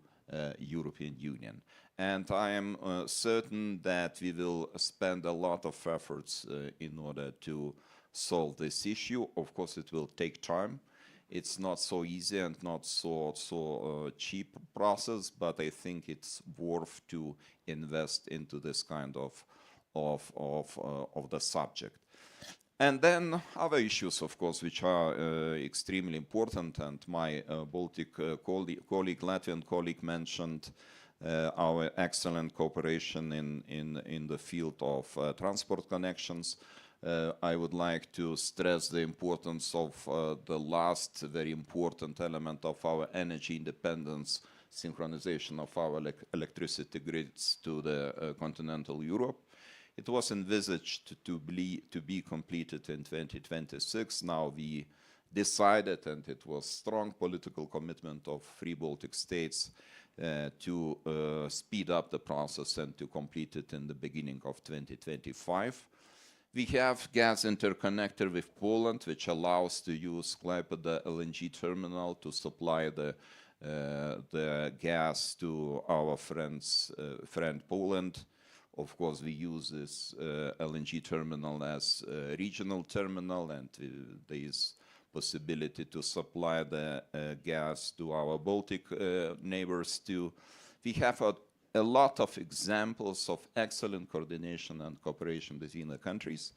European Union. And I am certain that we will spend a lot of efforts in order to solve this issue. Of course, it will take time. It's not so easy and not so cheap process, but I think it's worth to invest into this kind of the subject. And then other issues, of course, which are extremely important, and my Baltic colleague, Latvian colleague, mentioned our excellent cooperation in the field of transport connections. I would like to stress the importance of the last very important element of our energy independence, synchronization of our electricity grids to the continental Europe. It was envisaged to be completed in 2026. Now we decided, and it was strong political commitment of three Baltic states to speed up the process and to complete it in the beginning of 2025. We have gas interconnector with Poland, which allows to use Klaipėda LNG terminal to supply the gas to our friend Poland. Of course, we use this LNG terminal as a regional terminal, and there is possibility to supply the gas to our Baltic neighbors too. We have a lot of examples of excellent coordination and cooperation between the countries,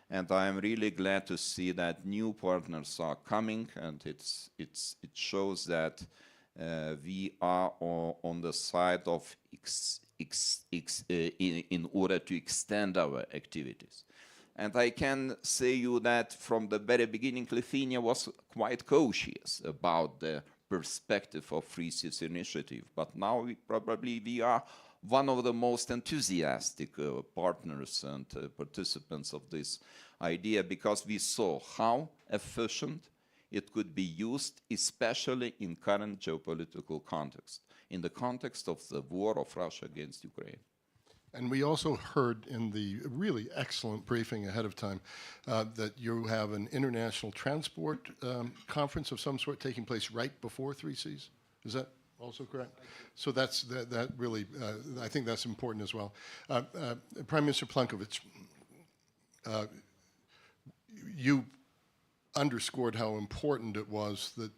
and I am really glad to see that new partners are coming, and it shows that we are on the side of in order to extend our activities. And I can say you that from the very beginning, Lithuania was quite cautious about the perspective of Free Seas Initiative, but now we are one of the most enthusiastic partners and participants of this idea, because we saw how efficient it could be used, especially in current geopolitical context, in the context of the war of Russia against Ukraine. And we also heard in the really excellent briefing ahead of time that you have an international transport conference of some sort taking place right before 3Cs. Is that also correct? So that really, I think that's important as well. Prime Minister Plenković, you underscored how important it was that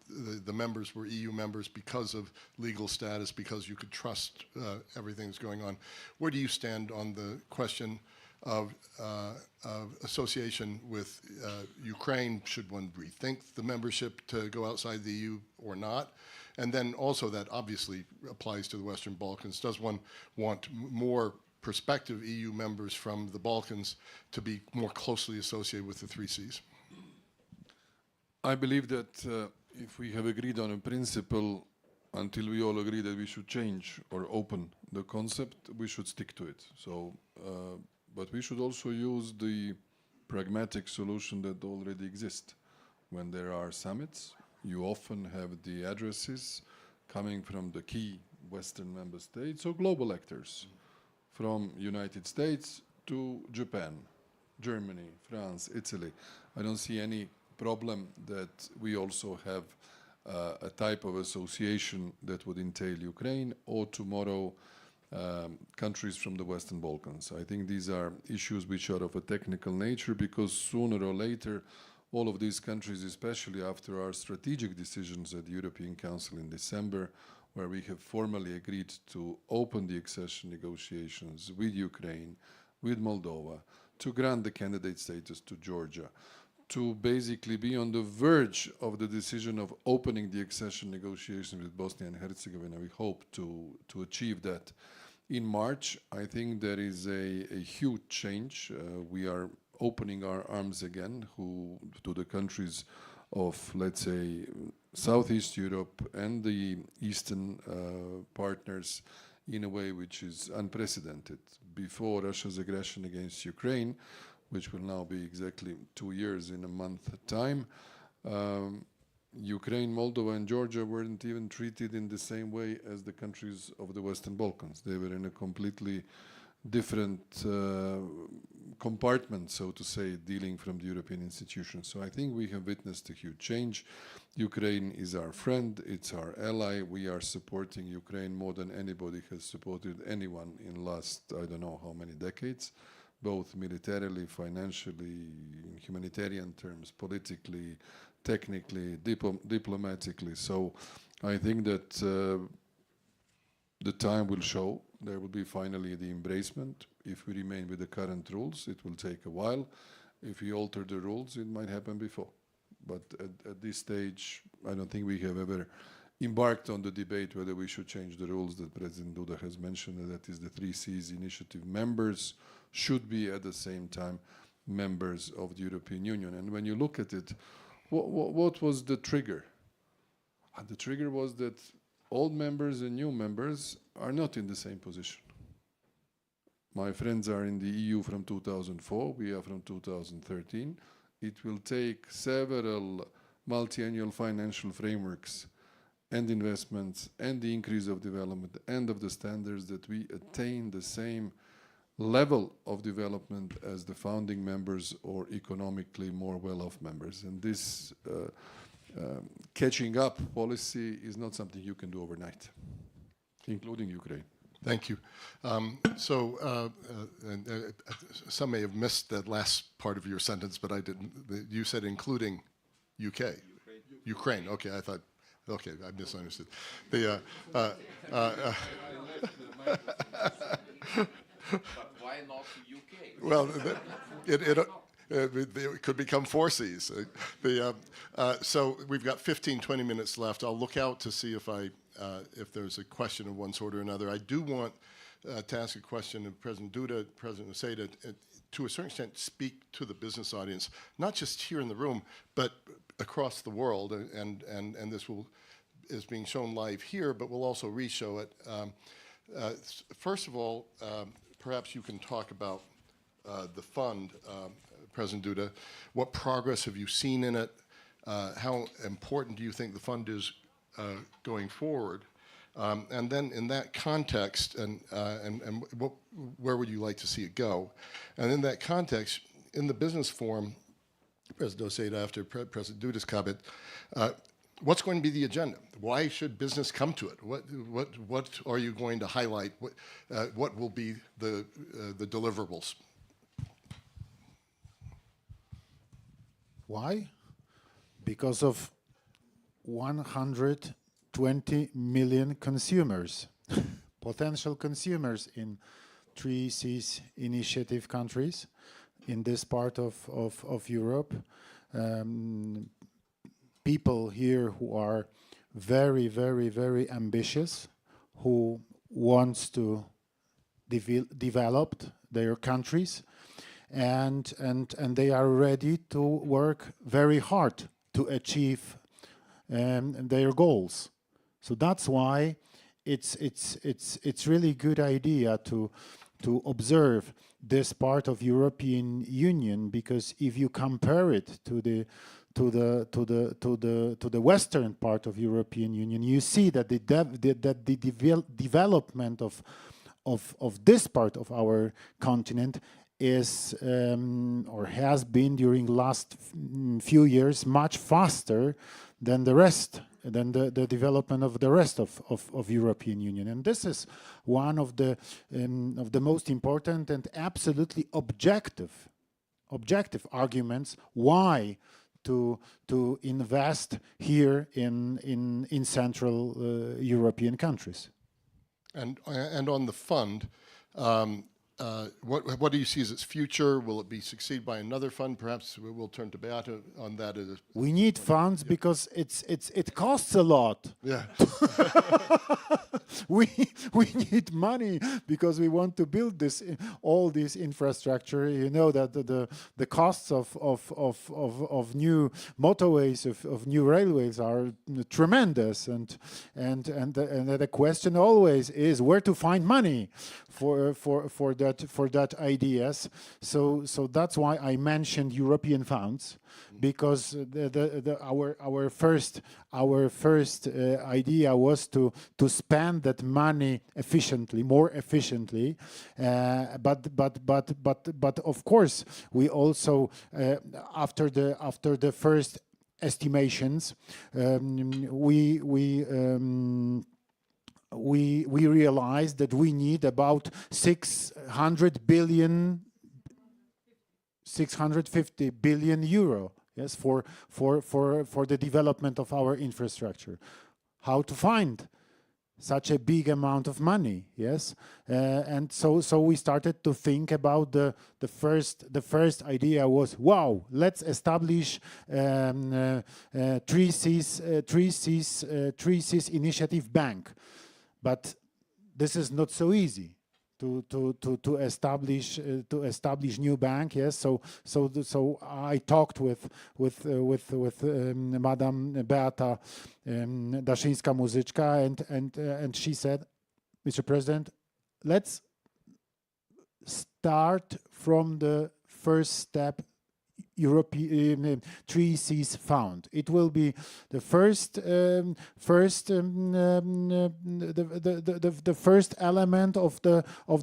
the members were EU members because of legal status, because you could trust everything that's going on. Where do you stand on the question of association with Ukraine? Should one rethink the membership to go outside the EU or not? And then also that obviously applies to the Western Balkans. Does one want more prospective EU members from the Balkans to be more closely associated with the 3Cs? I believe that if we have agreed on a principle, until we all agree that we should change or open the concept, we should stick to it. So, but we should also use the pragmatic solution that already exists. When there are summits, you often have the addresses coming from the key Western member states or global actors, from United States to Japan, Germany, France, Italy. I don't see any problem that we also have a type of association that would entail Ukraine or tomorrow countries from the Western Balkans. I think these are issues which are of a technical nature, because sooner or later all of these countries, especially after our strategic decisions at the European Council in December, where we have formally agreed to open the accession negotiations with Ukraine, with Moldova, to grant the candidate status to Georgia, to basically be on the verge of the decision of opening the accession negotiations with Bosnia and Herzegovina. We hope to achieve that in March. I think there is a huge change. We are opening our arms again to the countries of, let's say, Southeast Europe and the Eastern partners in a way which is unprecedented. Before Russia's aggression against Ukraine, which will now be exactly 2 years in a month's time, Ukraine, Moldova, and Georgia weren't even treated in the same way as the countries of the Western Balkans. They were in a completely different compartment, so to say, dealing from the European institutions. So I think we have witnessed a huge change. Ukraine is our friend, it's our ally. We are supporting Ukraine more than anybody has supported anyone in last, I don't know how many decades, both militarily, financially, in humanitarian terms, politically, technically, diplomatically. So I think that the time will show. There will be finally the embracement. If we remain with the current rules, it will take a while. If we alter the rules, it might happen before. But at this stage, I don't think we have ever embarked on the debate whether we should change the rules that President Duda has mentioned, that is the 3 Cs initiative members should be at the same time members of the European Union. And when you look at it, what was the trigger? The trigger was that old members and new members are not in the same position. My friends are in the EU from 2004, we are from 2013. It will take several multi-annual financial frameworks and investments and the increase of development and of the standards that we attain the same level of development as the founding members or economically more well-off members. And this catching up policy is not something you can do overnight, including Ukraine. Thank you. Some may have missed that last part of your sentence, but I didn't. You said including UK. Ukraine. Okay, I thought. Okay, I misunderstood. The. But why not UK? Well, it could become 4 Cs. So we've got 15, 20 minutes left. I'll look out to see if there's a question of one sort or another. I do want to ask a question of President Duda, President Oseda, to a certain extent speak to the business audience, not just here in the room, but across the world. And this is being shown live here, but we'll also re-show it. First of all, perhaps you can talk about the fund, President Duda. What progress have you seen in it? How important do you think the fund is going forward? And then in that context, where would you like to see it go? And in that context, in the business forum, President Oseda, after President Duda's comment, what's going to be the agenda? Why should business come to it? What are you going to highlight? What will be the deliverables? Why? Because of 120 million consumers, potential consumers in 3 Cs initiative countries in this part of Europe. People here who are very, very, very ambitious, who wants to develop their countries, and they are ready to work very hard to achieve their goals. So that's why it's really good idea to observe this part of European Union, because if you compare it to the western part of European Union, you see that the development of this part of our continent is or has been during last few years much faster than the rest, than the development of the rest of European Union. And this is one of the most important and absolutely objective arguments why to invest here in Central European countries. And on the fund, what do you see as its future? Will it be succeeded by another fund? Perhaps we'll turn to Beata on that. We need funds because it costs a lot. Yeah. we need money because we want to build all this infrastructure. You know that the costs of new motorways, of new railways are tremendous, and the question always is where to find money for that ideas. So that's why I mentioned European funds, because our first idea was to spend that money more efficiently, but of course we also after the first estimations we realized that we need about 650 billion euro, yes, for the development of our infrastructure. How to find such a big amount of money, yes? And so we started to think about the first idea was, wow, let's establish Three Seas Initiative Bank. But this is not so easy to establish new bank. Yes, so I talked with Madam Beata Daszyńska-Muzyczka, and she said, Mr. President, let's start from the first step. European Three Seas Fund. It will be the first element of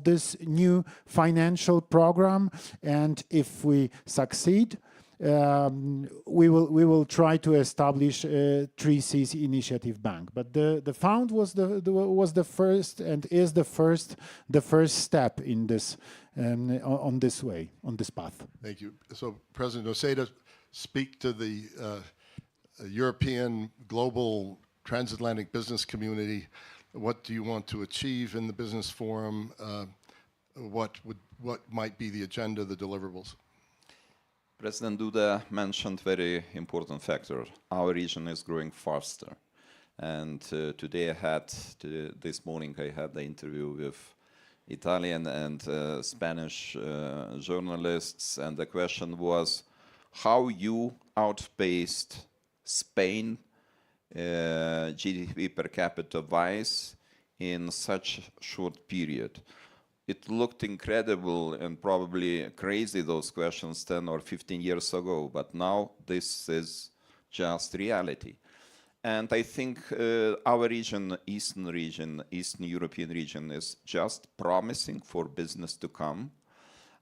this new financial program, and if we succeed, we will try to establish Three Seas Initiative Bank. But the fund was the first and is the first step in this on this path. Thank you. So, President Noseda, speak to the European global transatlantic business community. What do you want to achieve in the business forum? What might be the agenda, the deliverables? President Duda mentioned very important factor. Our region is growing faster. And this morning I had the interview with Italian and Spanish journalists, and the question was how you outpaced Spain GDP per capita wise in such short period. It looked incredible and probably crazy, those questions 10 or 15 years ago, but now this is just reality. And I think our region, Eastern European region, is just promising for business to come.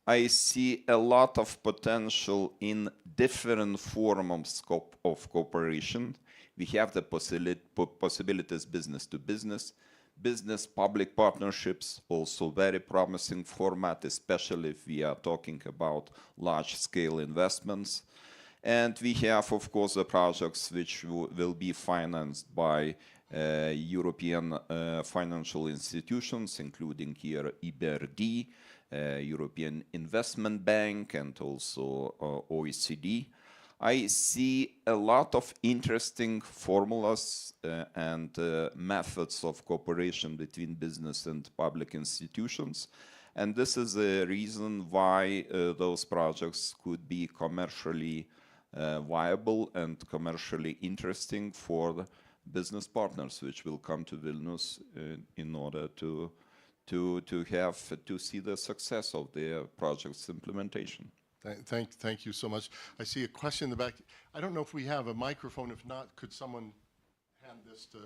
I see a lot of potential in different forms of cooperation. We have the possibilities business to business, public partnerships, also very promising format, especially if we are talking about large-scale investments. And we have, of course, the projects which will be financed by European financial institutions, including here EBRD, European Investment Bank, and also OECD. I see a lot of interesting formulas and methods of cooperation between business and public institutions. And this is the reason why those projects could be commercially viable and commercially interesting for the business partners which will come to Vilnius in order to see the success of their project's implementation. Thank you so much. I see a question in the back. I don't know if we have a microphone. If not, could someone hand this to?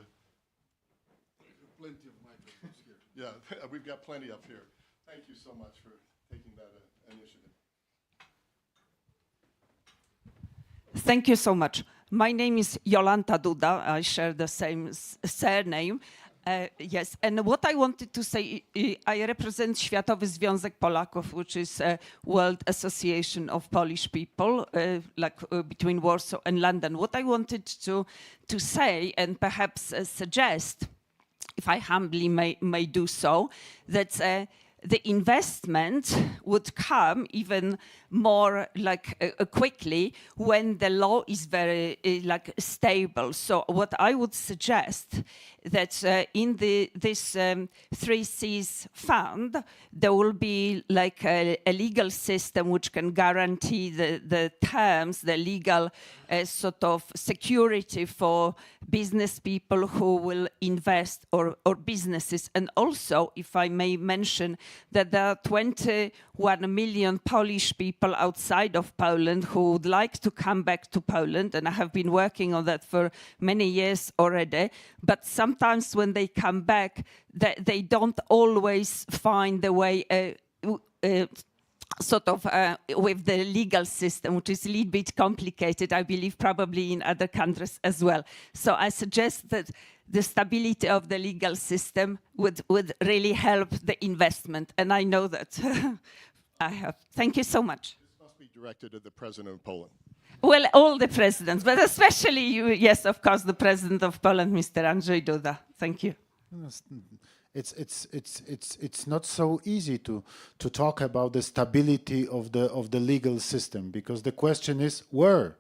Plenty of microphones here. Yeah, we've got plenty up here. Thank you so much for taking that initiative. Thank you so much. My name is Jolanta Duda. I share the same surname. Yes, and what I wanted to say, I represent Światowy Związek Polaków, which is a World Association of Polish People, between Warsaw and London. What I wanted to say, and perhaps suggest, if I humbly may do so, that the investment would come even more quickly when the law is very stable. So what I would suggest that in this 3Cs fund, there will be a legal system which can guarantee the terms, the legal sort of security for business people who will invest or businesses. And also, if I may mention, that there are 21 million Polish people outside of Poland who would like to come back to Poland, and I have been working on that for many years already. But sometimes when they come back, they don't always find the way with the legal system, which is a little bit complicated, I believe, probably in other countries as well. So I suggest that the stability of the legal system would really help the investment. And I know that I have. Thank you so much. This must be directed at the President of Poland. Well, all the presidents, but especially you, yes, of course, the President of Poland, Mr. Andrzej Duda. Thank you. It's not so easy to talk about the stability of the legal system, because the question is where?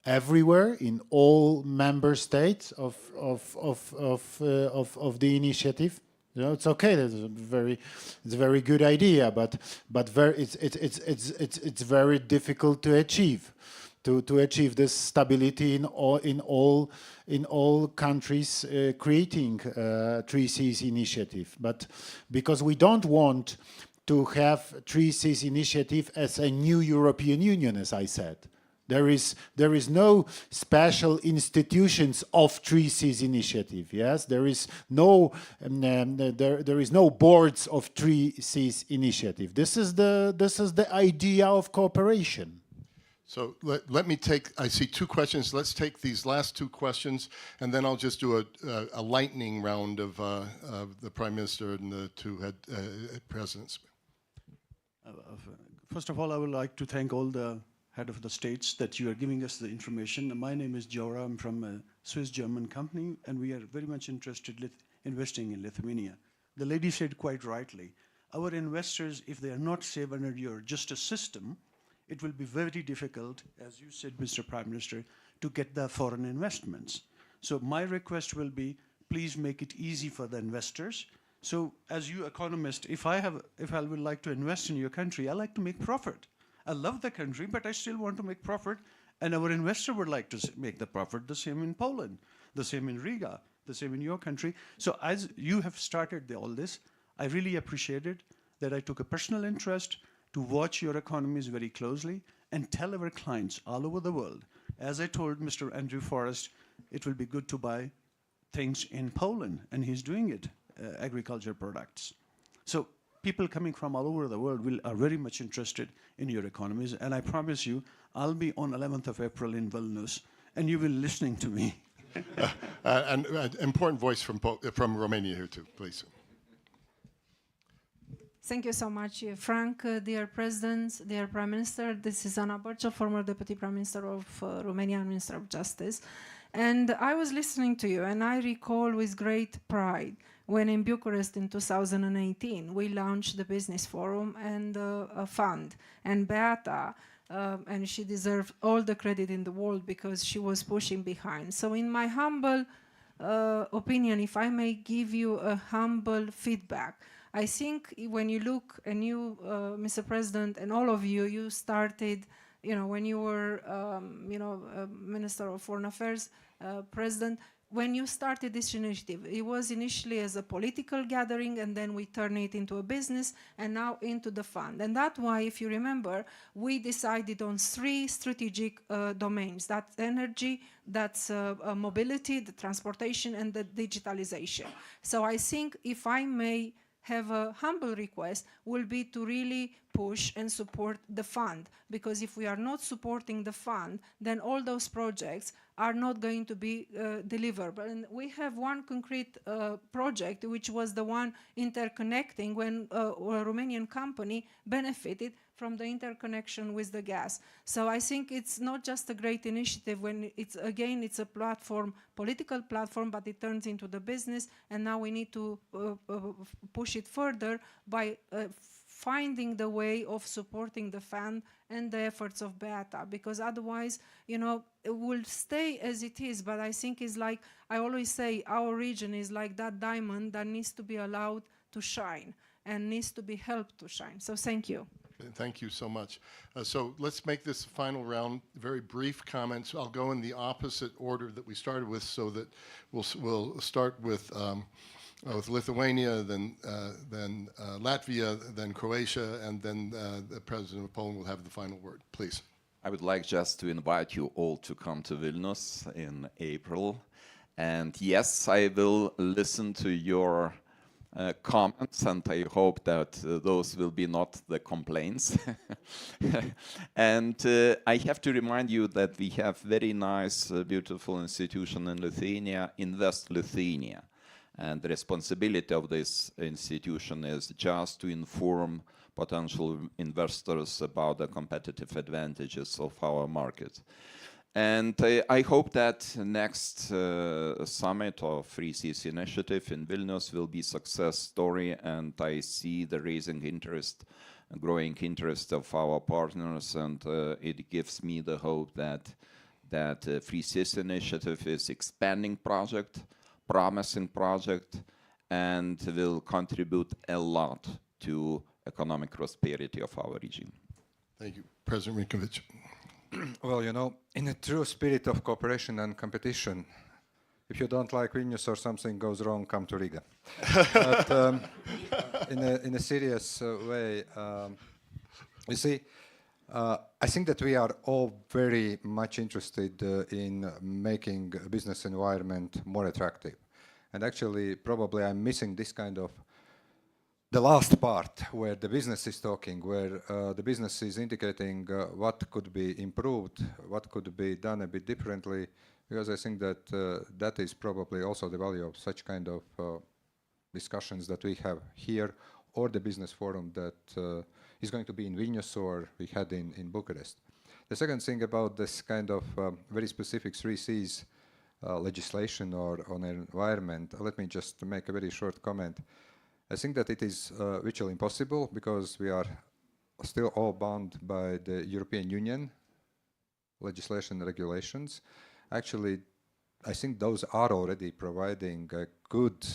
Everywhere in all member states of the initiative. You know, it's okay. It's a very good idea, but it's very difficult to achieve. To achieve this stability in all countries creating 3Cs initiative, but because we don't want to have 3Cs initiative as a new European Union, as I said. There is no special institutions of 3Cs initiative. Yes, there is no boards of 3Cs initiative. This is the idea of cooperation. So let me take, I see two questions. Let's take these last two questions, and then I'll just do a lightning round of the Prime Minister and the two presidents. First of all, I would like to thank all the head of the states that you are giving us the information. My name is Jora. I'm from a Swiss-German company, and we are very much interested in investing in Lithuania. The lady said quite rightly, our investors, if they are not safe under your justice system, it will be very difficult, as you said, Mr. Prime Minister, to get the foreign investments. So my request will be, please make it easy for the investors. So as you economist, if I would like to invest in your country, I like to make profit. I love the country, but I still want to make profit, and our investor would like to make the profit. The same in Poland, the same in Riga, the same in your country. So as you have started all this, I really appreciated that I took a personal interest to watch your economies very closely and tell our clients all over the world. As I told Mr. Andrew Forrest, it will be good to buy things in Poland, and he's doing it, agriculture products. So people coming from all over the world are very much interested in your economies, and I promise you, I'll be on 11th of April in Vilnius, and you will be listening to me. An important voice from Romania here too, please. Thank you so much, Frank, dear President, dear Prime Minister. This is Ana Borgia, former Deputy Prime Minister of Romania and Minister of Justice. And I was listening to you, and I recall with great pride when in Bucharest in 2018, we launched the Business Forum and a fund. And Beata, and she deserves all the credit in the world because she was pushing behind. So in my humble opinion, if I may give you a humble feedback, I think when you look, and you, Mr. President, and all of you, you started when you were, Minister of Foreign Affairs, President, when you started this initiative, it was initially as a political gathering, and then we turned it into a business, and now into the fund. And that's why, if you remember, we decided on 3 strategic domains. That's energy, that's mobility, the transportation, and the digitalization. So I think, if I may have a humble request, will be to really push and support the fund, because if we are not supporting the fund, then all those projects are not going to be deliverable. And we have one concrete project, which was the one interconnecting, when a Romanian company benefited from the interconnection with the gas. So I think it's not just a great initiative when it's a platform, political platform, but it turns into the business, and now we need to push it further by finding the way of supporting the fund and the efforts of Beata, because otherwise, it will stay as it is. But I think it's like, I always say, our region is like that diamond that needs to be allowed to shine and needs to be helped to shine. So thank you. Thank you so much. So let's make this final round, very brief comments. I'll go in the opposite order that we started with, so that we'll start with Lithuania, then Latvia, then Croatia, and then the President of Poland will have the final word. Please. I would like just to invite you all to come to Vilnius in April. And yes, I will listen to your comments, and I hope that those will be not the complaints. And I have to remind you that we have very nice, beautiful institution in Lithuania, Invest Lithuania. And the responsibility of this institution is just to inform potential investors about the competitive advantages of our market. And I hope that next summit of Free Seas Initiative in Vilnius will be a success story, and I see the rising interest, growing interest of our partners, and it gives me the hope that Free Seas Initiative is expanding project, promising project, and will contribute a lot to economic prosperity of our region. Thank you. President Rinkovic. Well, in a true spirit of cooperation and competition, if you don't like Vilnius or something goes wrong, come to Riga. But in a serious way, you see, I think that we are all very much interested in making a business environment more attractive. And actually, probably I'm missing this kind of the last part, where the business is talking, where the business is indicating what could be improved, what could be done a bit differently, because I think that that is probably also the value of such kind of discussions that we have here, or the business forum that is going to be in Vilnius or we had in Bucharest. The second thing about this kind of very specific 3 Cs legislation or on environment, let me just make a very short comment. I think that it is virtually impossible, because we are still all bound by the European Union legislation and regulations. Actually, I think those are already providing a good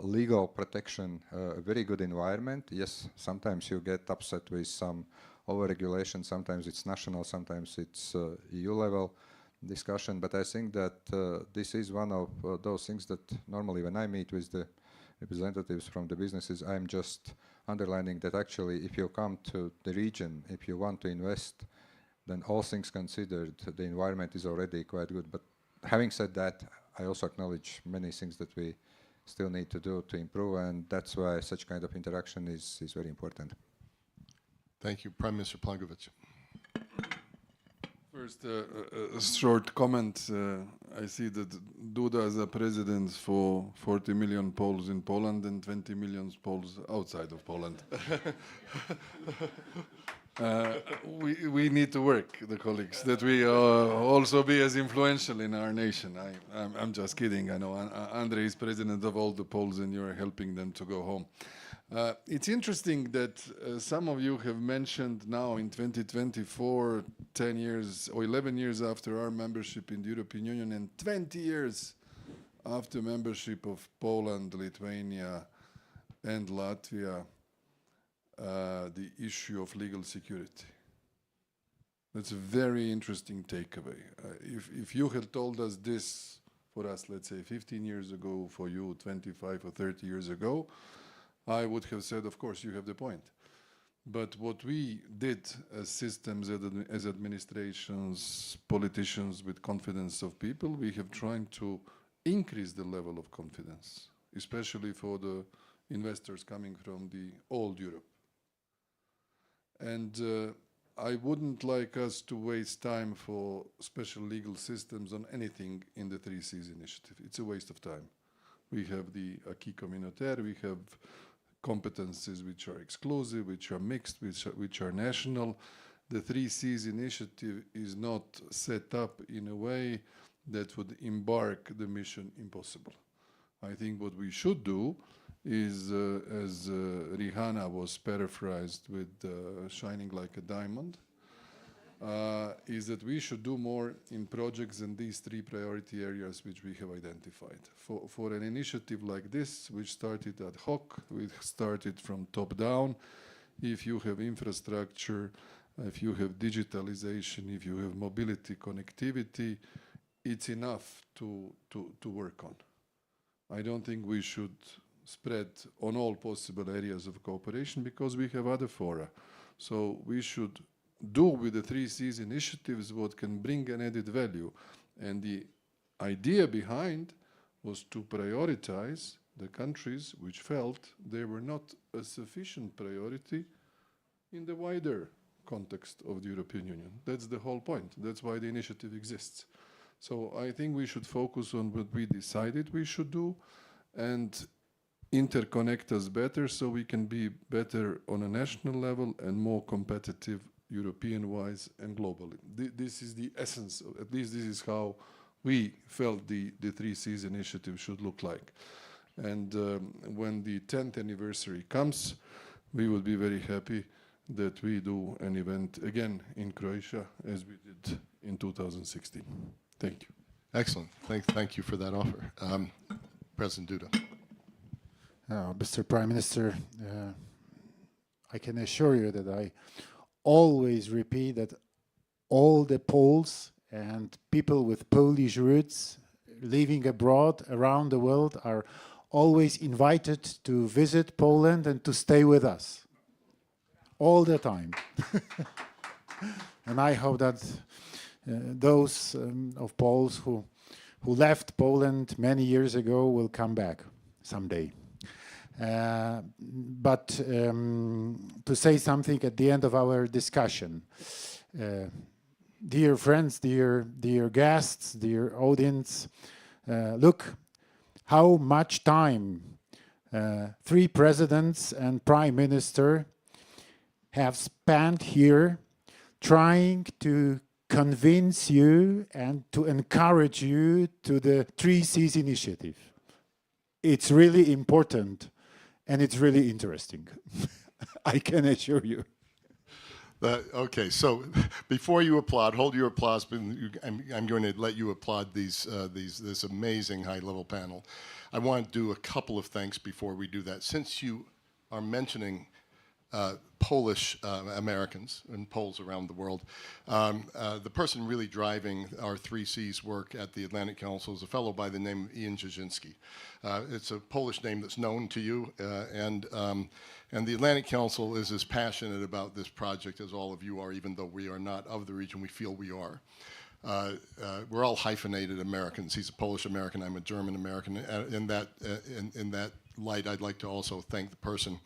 legal protection, a very good environment. Yes, sometimes you get upset with some over-regulation, sometimes it's national, sometimes it's EU level discussion, but I think that this is one of those things that normally when I meet with the representatives from the businesses, I'm just underlining that actually if you come to the region, if you want to invest, then all things considered, the environment is already quite good. But having said that, I also acknowledge many things that we still need to do to improve, and that's why such kind of interaction is very important. Thank you. Prime Minister Plenković. First, a short comment. I see that Duda is a president for 40 million Poles in Poland and 20 million Poles outside of Poland. We need to work, the colleagues, that we also be as influential in our nation. I'm just kidding. I know Andrei is president of all the Poles and you're helping them to go home. It's interesting that some of you have mentioned now in 2024, 10 years or 11 years after our membership in the European Union and 20 years after membership of Poland, Lithuania and Latvia, the issue of legal security. That's a very interesting takeaway. If you had told us this for us, let's say 15 years ago, for you 25 or 30 years ago, I would have said, of course, you have the point. But what we did as systems, as administrations, politicians with confidence of people, we have tried to increase the level of confidence, especially for the investors coming from the old Europe. And I wouldn't like us to waste time for special legal systems on anything in the 3Cs initiative. It's a waste of time. We have the acquis communautaire, we have competences which are exclusive, which are mixed, which are national. The 3Cs initiative is not set up in a way that would embark the mission impossible. I think what we should do is, as Rihanna was paraphrased with shining like a diamond, is that we should do more in projects in these 3 priority areas which we have identified. For an initiative like this, which started ad hoc, which started from top down, if you have infrastructure, if you have digitalization, if you have mobility, connectivity, it's enough to work on. I don't think we should spread on all possible areas of cooperation because we have other fora. So we should do with the 3Cs initiatives what can bring an added value. And the idea behind was to prioritize the countries which felt they were not a sufficient priority in the wider context of the European Union. That's the whole point. That's why the initiative exists. So I think we should focus on what we decided we should do and interconnect us better so we can be better on a national level and more competitive European-wise and globally. This is the essence, at least this is how we felt the 3Cs initiative should look like. And when the 10th anniversary comes, we will be very happy that we do an event again in Croatia as we did in 2016. Thank you. Excellent. Thank you for that offer. President Duda. Mr. Prime Minister, I can assure you that I always repeat that all the Poles and people with Polish roots living abroad around the world are always invited to visit Poland and to stay with us all the time. And I hope that those of Poles who left Poland many years ago will come back someday. But to say something at the end of our discussion, dear friends, dear guests, dear audience, look how much time 3 presidents and prime minister have spent here trying to convince you and to encourage you to the 3Cs initiative. It's really important and it's really interesting. I can assure you. Okay, so before you applaud, hold your applause. I'm going to let you applaud this amazing high-level panel. I want to do a couple of things before we do that. Since you are mentioning Polish Americans and Poles around the world, the person really driving our 3Cs work at the Atlantic Council is a fellow by the name of Ian Jasinski. It's a Polish name that's known to you, and the Atlantic Council is as passionate about this project as all of you are, even though we are not of the region, we feel we are. We're all hyphenated Americans. He's a Polish American, I'm a German American. In that light, I'd like to also thank the person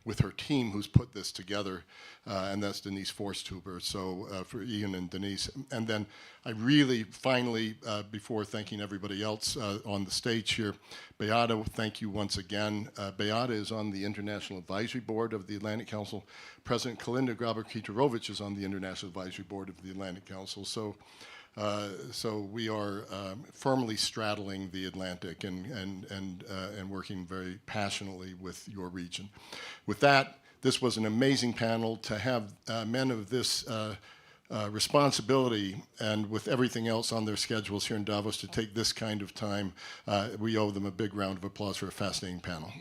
with her team who's put this together, and that's Denise Forsthuber, so for Ian and Denise. And then I really, finally, before thanking everybody else on the stage here, Beata, thank you once again. Beata is on the International Advisory Board of the Atlantic Council. President Kolinda Grabar-Kitarovic is on the International Advisory Board of the Atlantic Council. So we are firmly straddling the Atlantic and working very passionately with your region. With that, this was an amazing panel. To have men of this responsibility and with everything else on their schedules here in Davos to take this kind of time, we owe them a big round of applause for a fascinating panel.